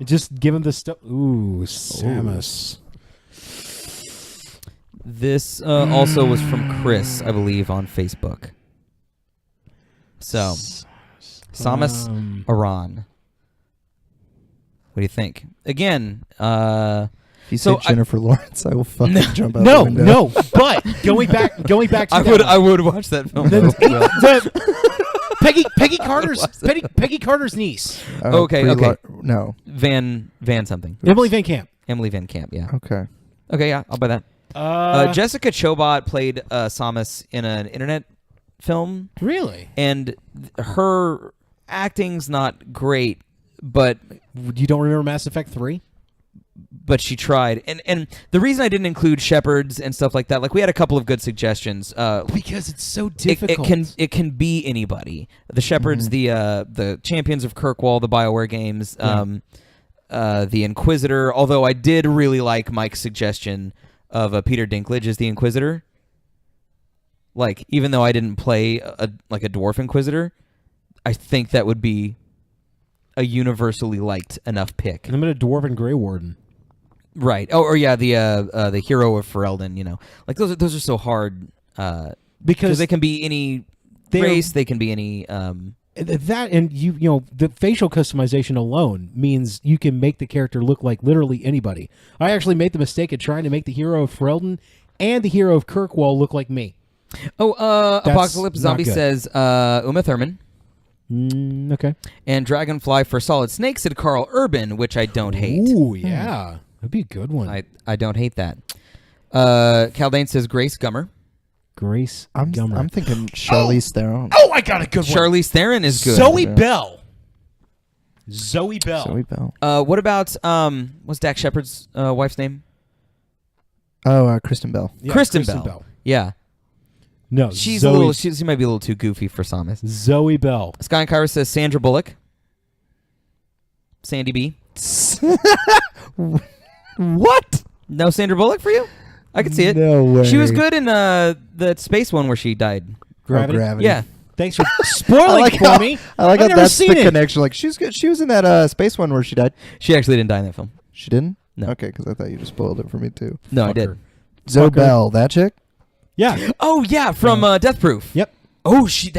Just give him the stuff. Ooh, Samus. This also was from Chris, I believe, on Facebook. So, Samus Aran. What do you think? Again, If you So say Jennifer Lawrence, I will fucking jump out No, the window. no. But going back to I would watch that film. Peggy Carter's niece, Okay, No. Van something. Emily Van Camp. Emily Van Camp, yeah. Okay. Okay, yeah, I'll buy that. Jessica Chobot played Samus in an internet film, Really? and her acting's not great, but You don't remember Mass Effect 3? she tried. And the reason I didn't include Shepherds and stuff like that, like we had a couple of good suggestions. Because it's so difficult. It can be anybody. The Shepherds, the Champions of Kirkwall, the BioWare games, the Inquisitor. Although I did really like Mike's suggestion of Peter Dinklage as the Inquisitor. Like, even though I didn't play a Dwarf Inquisitor, I think that would be a universally liked enough pick. And I'm a Dwarven Grey Warden. Right. Oh, or yeah, the hero of Ferelden. Like those are so hard Because they can be any they're- race, they can be any That and you know the facial customization alone means you can make the character look like literally anybody. I actually made the mistake of trying to make the hero of Ferelden and the hero of Kirkwall look like me. Oh, That's Apocalypse not Zombie good. says Uma Thurman. Okay. And Dragonfly for Solid Snake said Carl Urban, which I don't hate. Ooh, yeah. That'd be a good one. I don't hate that. Caldane says Grace Gummer. Grace I'm Gummer. thinking Charlize Theron. Oh, I got a good one. Charlize Theron is good. Zoe Bell. Zoe Bell. Zoe Bell. What about what's Dak Shepard's wife's name? Oh, Kristen Bell. Yeah, Kristen Bell. Yeah, No, she's Zoe, a little. She might be a little too goofy for Samus. Zoe Bell. Sky and Kyra says Sandra Bullock. Sandy B. What? No Sandra Bullock for you? I can see it. No way. She was good in the space one where she died. Gravity. Gravity. Yeah. Thanks for spoiling for how, me. I like I've how never that's seen the it. connection. Like she's good. She was in that space one where she died. She actually didn't die in that film. She didn't. No. Okay, because I thought you just spoiled it for me too. No, I Fucker. did. Zoe Fucker. Bell, that chick. Yeah. Oh yeah, from Death Proof. Yep. Oh, she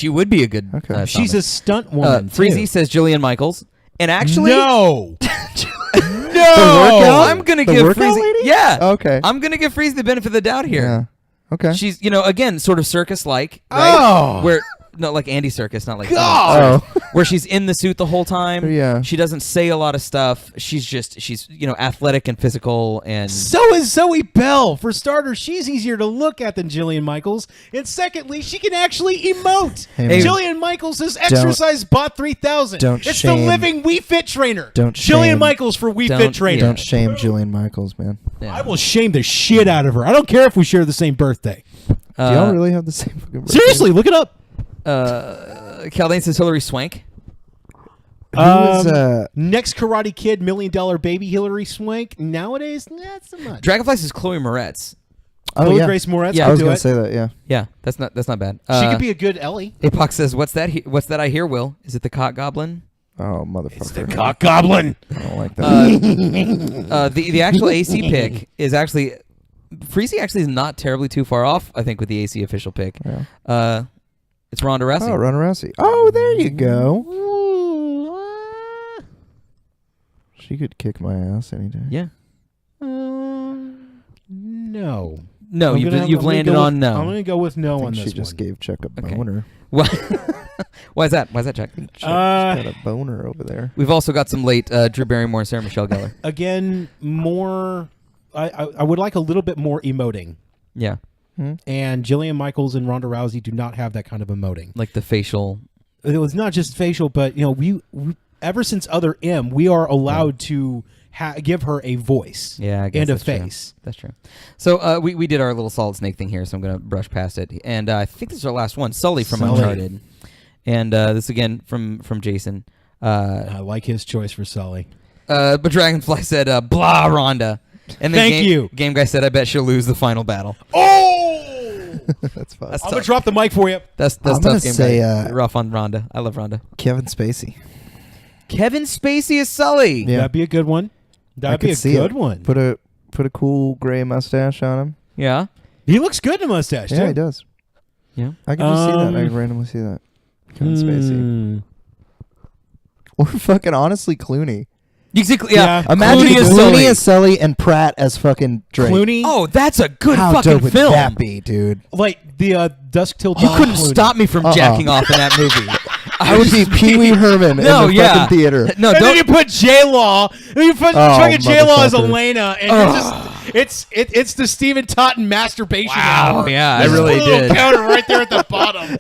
would be a good. Okay. She's Samus. a stunt woman. Freezy too. says Jillian Michaels, and actually, No. workout? I'm gonna The give workout Freezy. lady? Yeah. Okay. I'm gonna give Freezy the benefit of the doubt here. Yeah. Okay. She's, again, sort of circus-like, right? Oh. Where, no, like Andy Circus, not like God. Oh. where she's in the suit the whole time. Yeah. She doesn't say a lot of stuff. She's athletic and physical and. So is Zoe Bell. For starters, she's easier to look at than Jillian Michaels. And secondly, she can actually emote. Hey, man. Jillian Michaels is Exercise Bot 3000. Don't it's shame- the living Wii Fit trainer. Don't Jillian shame- Michaels for Wii Don't- Fit trainer. Don't shame Julian Michaels, man. Yeah. I will shame the shit out of her. I don't care if we share the same birthday. Do y'all really have the same fucking birthday? Seriously, look it up. Caldane says Hillary Swank. Who was, Next Karate Kid, $1 Million Baby Hillary Swank. Nowadays, not so much. Dragonfly says Chloe Moretz. oh, Chloe yeah. Grace Moretz. Yeah, could I was do going it. to say that, yeah. Yeah, that's not bad. She could be a good Ellie. Apoc says, "What's that? What's that I hear? Will is it the cock goblin?" Oh, motherfucker. Cock Goblin. I don't like that. The actual AC pick is actually Freezy. Actually, is not terribly too far off. I think with the AC official pick. Yeah. It's Ronda Rousey. Oh, Ronda Rousey. Oh, there you go. She could kick my ass any day. Yeah. No. No, I'm gonna you've landed go on with, no. I'm going to go with I no think on she this just one. gave Chuck a Okay. boner. Why is that? Why is that, Chuck? Chuck just got a boner over there. We've also got some late Drew Barrymore and Sarah Michelle Gellar. Again, more. I would like a little bit more emoting. Yeah, And Jillian Michaels and Ronda Rousey do not have that kind of emoting. like the facial. It was not just facial, but we ever since Other M, we are allowed to give her a voice. Yeah, I guess and a that's true. face. That's true. So we did our little Solid Snake thing here, so I'm going to brush past it. And I think this is our last one, Sully from Sully. Uncharted. And this again from Jason. I like his choice for Sully. But Dragonfly said, "Blah, Rhonda." And then Thank you. Game Guy said, "I bet she'll lose the final battle." Oh! That's fun. That's I'm tough. going to drop the mic for you. That's I'm tough. gonna Game say, Guy. Rough on Rhonda. I love Rhonda. Kevin Spacey. Kevin Spacey is Sully. Yeah. That'd be a good one. I That'd be could a see good it. one. Put a cool gray mustache on him. Yeah. He looks good in a mustache, Yeah, too. he does. Yeah. I can just see that. I can randomly see that. Kevin Spacey. Hmm. Or fucking honestly Clooney. Exactly. Yeah. Yeah. Imagine Clooney as Clooney Sully. as Sully and Pratt as fucking Drake. Clooney. Oh, that's a good How fucking dope would film. that be, dude? Like the Dusk Till Dawn. You couldn't Clooney. stop me from jacking off in that movie. I would be Pee Wee Herman No, in the yeah. fucking theater. No, And then don't. you put J-Law. And you put Oh, fucking J-Law as motherfucker. Elena, and it's the Stephen Totten masturbation Wow, hour. yeah, I There's really a little did. counter right there at the bottom,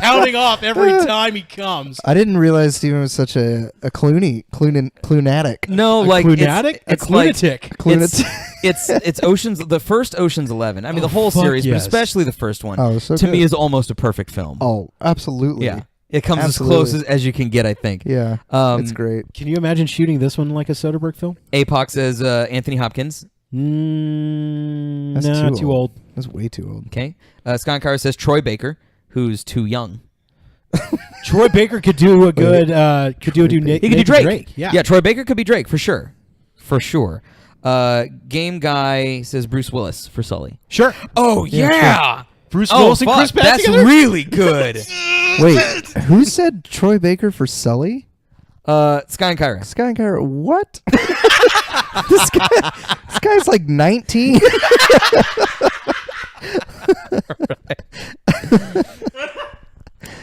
counting off every time he comes. I didn't realize Steven was such a clunatic. No, A like clunatic? it's a like lunatic. it's Ocean's the first Ocean's 11. I mean the whole fuck series, but yes. especially the first one. Oh, so to good. me is almost a perfect film. Oh, absolutely. Yeah, it comes Absolutely. as close as you can get, I think. Yeah. Um, it's great. Can you imagine shooting this one like a Soderbergh film? Apoc says Anthony Hopkins. That's Nah, too too old. That's way too old. Okay. Scott Carr says Troy Baker, who's too young. Troy Baker could do a good. Could do Nick. He could do Drake. Yeah. Troy Baker could be Drake for sure. For sure. Game Guy says Bruce Willis for Sully. Sure. Oh Yeah, Bruce Oh, Willis and fuck. Chris Pratt That's together? really good. Wait, who said Troy Baker for Sully? Sky and Kyra. Sky and Kyra. What? this guy's like 19.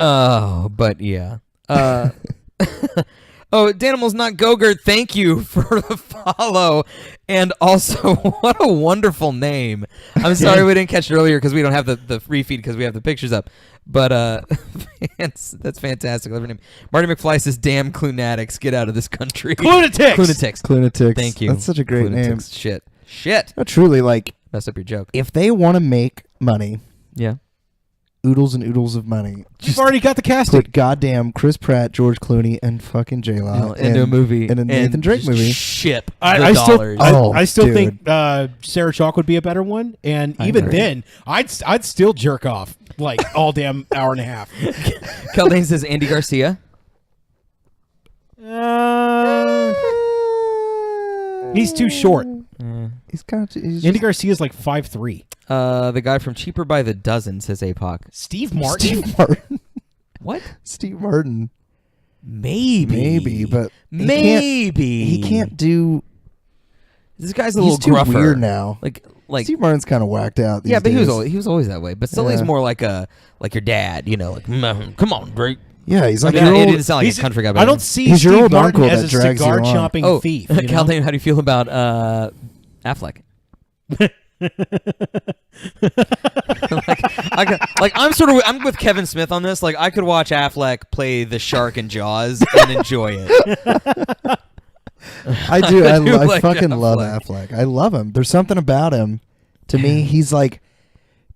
Oh, but yeah. Oh, Danimals Not Gogurt, thank you for the follow. And also, what a wonderful name. I'm sorry we didn't catch it earlier because we don't have the free feed because we have the pictures up. But that's fantastic. Love your name. Marty McFly says, damn Clunatics, get out of this country. Clunatics! Clunatics. Thank you. That's such a great name. Shit. No, truly, like, Mess up your joke. if they want to make money, Yeah. oodles and oodles of money, You've already got the casting. put goddamn Chris Pratt, George Clooney, and fucking J-Lo Into a movie. in a Nathan Drake just movie. Ship I the still, dollars. I still dude. think Sarah Chalk would be a better one, and I even agree. then, I'd still jerk off like all damn hour and a half. Keldane says Andy Garcia. He's too short. He's kind of. Andy Garcia's like 5'3". The guy from Cheaper by the Dozen says APOC. Steve Martin. Steve Martin. What? Steve Martin. Maybe. But maybe he can't do. This guy's a He's little too gruffer. weird now. Like Steve Martin's kind of whacked out. yeah, These but days. he was always that way. But Sully's Yeah. more like your dad, you know, like come on, Drake. Yeah, he's like I mean, your it old, didn't sound like a country guy. But I don't see He's your Steve old Martin uncle as that a drags you along. cigar chomping Oh, thief. You know? Keldane, how do you feel about Affleck? I'm with Kevin Smith on this. Like, I could watch Affleck play the shark in Jaws and enjoy it. I do. I like fucking love Affleck. Affleck. I love him. There's something about him. To me, he's like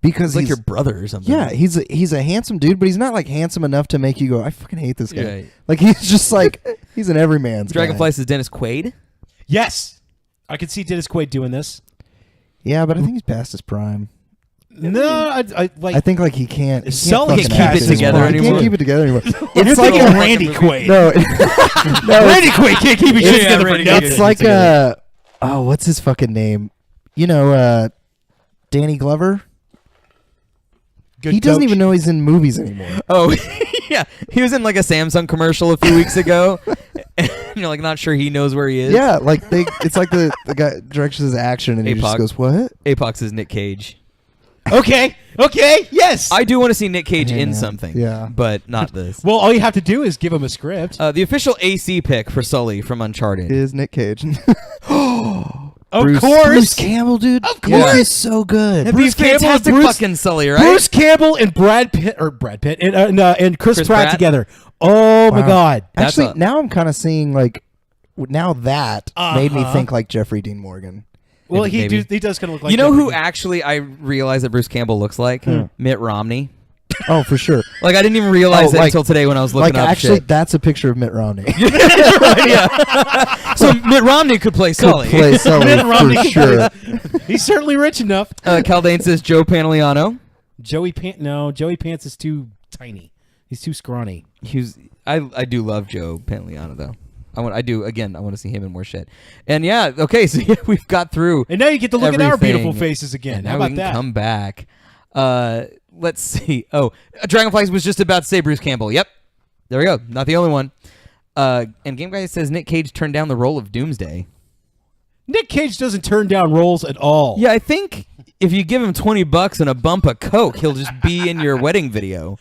because It's like he's your brother or something. yeah, he's a handsome dude, but he's not like handsome enough to make you go, I fucking hate this guy. Yeah. Like he's just like he's an everyman's Dragonfly guy. says Dennis Quaid. Yes, I could see Dennis Quaid doing this. Yeah, but I think he's past his prime. No, I like. I think like he can't Sully fucking can't act keep it anymore. together He anymore. can't keep it together anymore. You're It's like thinking a, Randy Quaid. no, no, Randy Quaid can't keep his shit Yeah, together for Randy nothing. it's like oh, what's his fucking name? You know, Danny Glover. Good He doesn't coach. even know he's in movies anymore. Oh, yeah. He was in like a Samsung commercial a few weeks ago. And you're like not sure he knows where he is. Yeah, like it's like the guy directs his action and he just APOC. goes, "What?" Apox is Nick Cage. Okay, yes. I do want to see Nick Cage Yeah. in something. Yeah. But not this. Well, all you have to do is give him a script. The official AC pick for Sully from Uncharted. Is Nick Cage? Of Bruce course. Campbell, dude. Of Yeah. course. He's so good. That'd be Bruce Campbell, fantastic Bruce- fucking Sully, right? Bruce Campbell and Brad Pitt and Chris Chris Pratt Pratt? together. Oh my Wow. God. That's Actually, a- now I'm kind of seeing like now that made me Uh-huh. think like Jeffrey Dean Morgan. Well, Maybe. he does kind of look like. You know Jeffrey who Dean. actually I realized that Bruce Campbell looks like? Mitt Romney. Oh, for sure. Like I didn't even realize Oh, that like- until today when I was looking Like up actually, shit. that's a picture of Mitt Romney. Yeah. So Mitt Romney could play Sully. Play Sully Mitt Romney for can sure. He's certainly rich enough. Caldane says Joe Pantoliano. Joey Pants is too tiny. He's too scrawny. I do love Joe Pantoliano though. I want to see him in more shit. And yeah, okay, so yeah, we've got through. And now you get to look at our everything. beautiful faces again. And How now about we can that? come back. Let's see. Oh, Dragonflies was just about to say Bruce Campbell. Yep. There we go. Not the only one. And Game Guy says Nick Cage turned down the role of Doomsday. Nick Cage doesn't turn down roles at all. Yeah, I think if you give him $20 and a bump of Coke, he'll just be in your wedding video.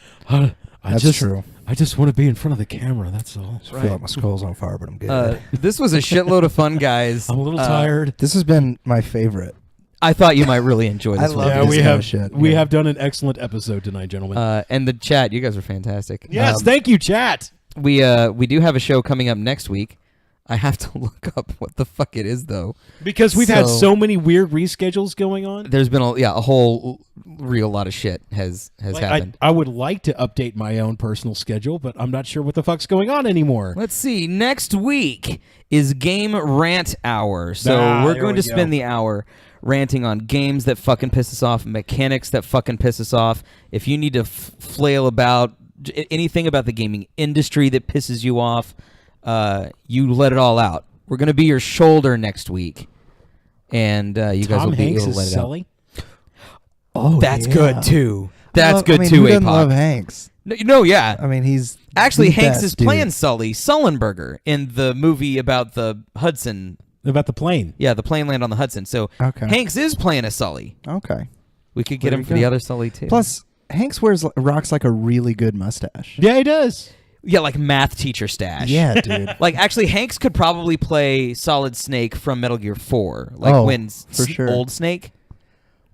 That's true. I just want to be in front of the camera. That's all. I feel like my skull's on fire, but I'm good. This was a shitload of fun, guys. I'm a little tired. This has been my favorite. I thought you might really enjoy this I one. love Yeah, this we kind have of shit. we Yeah. have done an excellent episode tonight, gentlemen. And the chat, you guys are fantastic. yes, thank you, chat. We do have a show coming up next week. I have to look up what the fuck it is though. Because we've had So- so many weird reschedules going on. There's been a whole real lot of shit has Like, happened. I would like to update my own personal schedule, but I'm not sure what the fuck's going on anymore. Let's see. Next week is Game Rant Hour. So we're there going we to spend go. the hour ranting on games that fucking piss us off, mechanics that fucking piss us off. If you need to flail about anything about the gaming industry that pisses you off, you let it all out. We're going to be your shoulder next week. And you guys Tom will be Hanks able to is let it out. Sully. Oh, That's yeah. good too. That's good I mean, too, who doesn't APOC. love Hanks? No, yeah. I mean, he's Actually, the Hanks best is dude. playing Sully Sullenberger in the movie about the Hudson. About the plane. Yeah, the plane land on the Hudson. So Okay. Hanks is playing a Sully. Okay. We could get There him you for the go. other Sully too. Plus, Hanks rocks like a really good mustache. Yeah, he does. yeah, like math teacher stash. Yeah, dude. Like actually, Hanks could probably play Solid Snake from Metal Gear 4. Like Oh, when for sure. old Snake.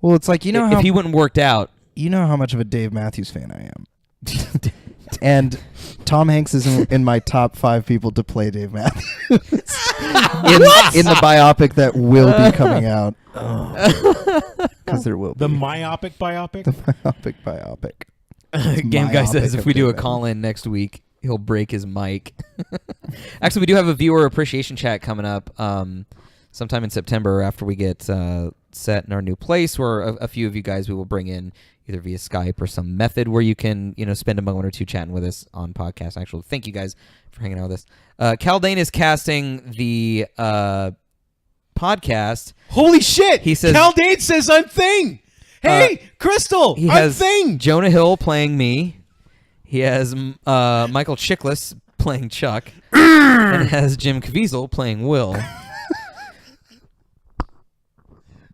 Well, it's like, you know if how he wouldn't worked out. you know how much of a Dave Matthews fan I am. And Tom Hanks is in my top 5 people to play Dave Matthews in the biopic that will be coming out. Because there will be. The myopic biopic. The biopic. Game Guy says myopic if we do a of Dave call in next week, he'll break his mic. Actually, we do have a viewer appreciation chat coming up sometime in September after we get set in our new place, where a few of you guys we will bring in either via Skype or some method where you can, spend a moment or two chatting with us on podcast. Actually, thank you guys for hanging out with us. Caldane is casting the podcast. Holy shit! He says- Caldane says I'm Thing. Hey, Crystal, He I'm has Thing. Jonah Hill playing me. He has Michael Chiklis playing Chuck. And has Jim Caviezel playing Will.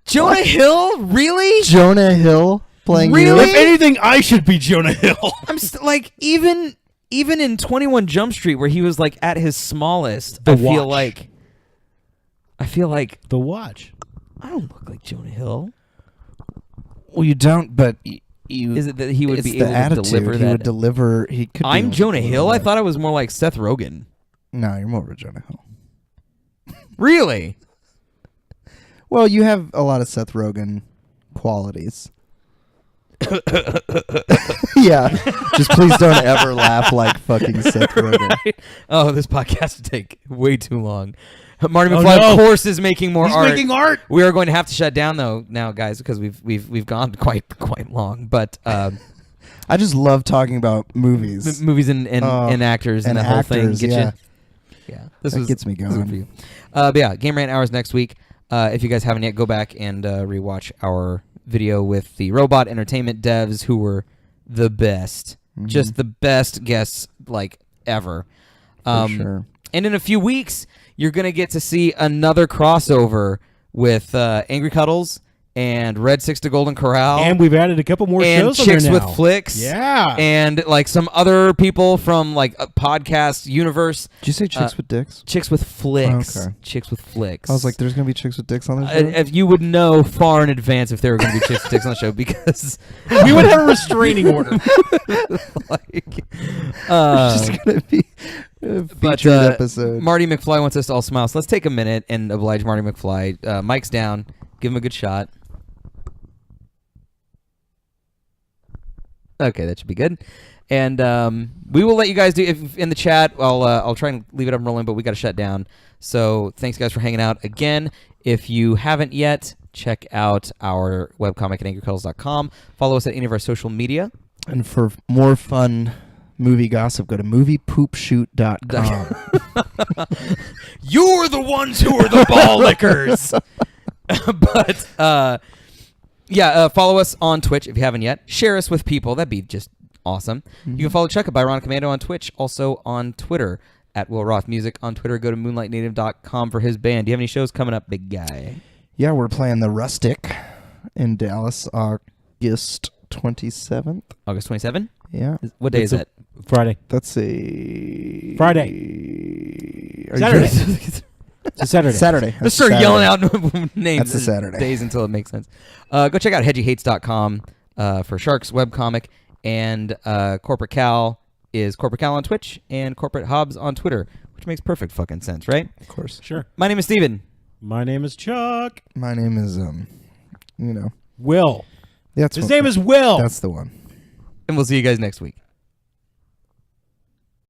Jonah Hill? Really? Jonah Hill playing Really? If anything, I should be Jonah Hill. I'm like even in 21 Jump Street where he was like at his smallest, The I feel Watch. like The Watch. I don't look like Jonah Hill. Well, you don't, but you. Is it that he would it's be the able attitude. to deliver he that? would deliver. He could. be I'm able to Jonah deliver Hill. I that. thought I was more like Seth Rogen. No, you're more of a Jonah Hill. Really? Well, you have a lot of Seth Rogen qualities. Yeah. Just please don't ever laugh like fucking Seth Rogen. Oh, this podcast would take way too long. Marty Oh, McFly, no. of course, is making more He's art. making art. We are going to have to shut down though now, guys, because we've gone quite long. But I just love talking about movies. movies and actors and, and the whole thing actors, get yeah. you. Yeah, this That was gets me this was going. for you. But yeah, Game Rant Hours next week. If you guys haven't yet, go back and rewatch our video with the Robot Entertainment devs who were the best, just the best guests like ever. For sure. And in a few weeks, you're gonna get to see another crossover with Angry Cuddles and Red Six to Golden Corral And we've added a couple more and shows Chicks on there with now. Flicks. Yeah. And like some other people from like a podcast universe. Did you say Chicks with Dicks? Chicks with Flicks. Okay. Chicks with Flicks. I was like, there's going to be Chicks with Dicks on this show? If you would know far in advance if there were going to be Chicks with Dicks on the show, because we would have a restraining order. like, It's just going to be a but featured episode. Marty McFly wants us to all smile. So let's take a minute and oblige Marty McFly. Mike's down. Give him a good shot. Okay, that should be good. And we will let you guys do if in the chat. I'll try and leave it up and rolling, but we got to shut down. So thanks guys for hanging out again. If you haven't yet, check out our webcomic at angrycuddles.com. Follow us at any of our social media. And for more fun movie gossip, go to moviepoopshoot.com. You're the ones who are the ball lickers. But follow us on Twitch if you haven't yet. Share us with people. That'd be just awesome. You can follow Chuck at Byron Commando on Twitch, also on Twitter at Will Roth Music on Twitter. Go to moonlightnative.com for his band. Do you have any shows coming up, big guy? Yeah, we're playing the Rustic in Dallas, August 27th. August 27? Yeah. What day is that? Friday. That's a Friday. Are you Saturday. sure? It's a Saturday. Saturday. Let's start yelling out names. That's a Saturday. Days until it makes sense. Go check out hedgyhates.com for Sharks webcomic. And Corporate Cal is Corporate Cal on Twitch and Corporate Hobbs on Twitter, which makes perfect fucking sense, right? Of course. Sure. My name is Steven. My name is Chuck. My name is, Will. That's His name is Will. That's the one. And we'll see you guys next week.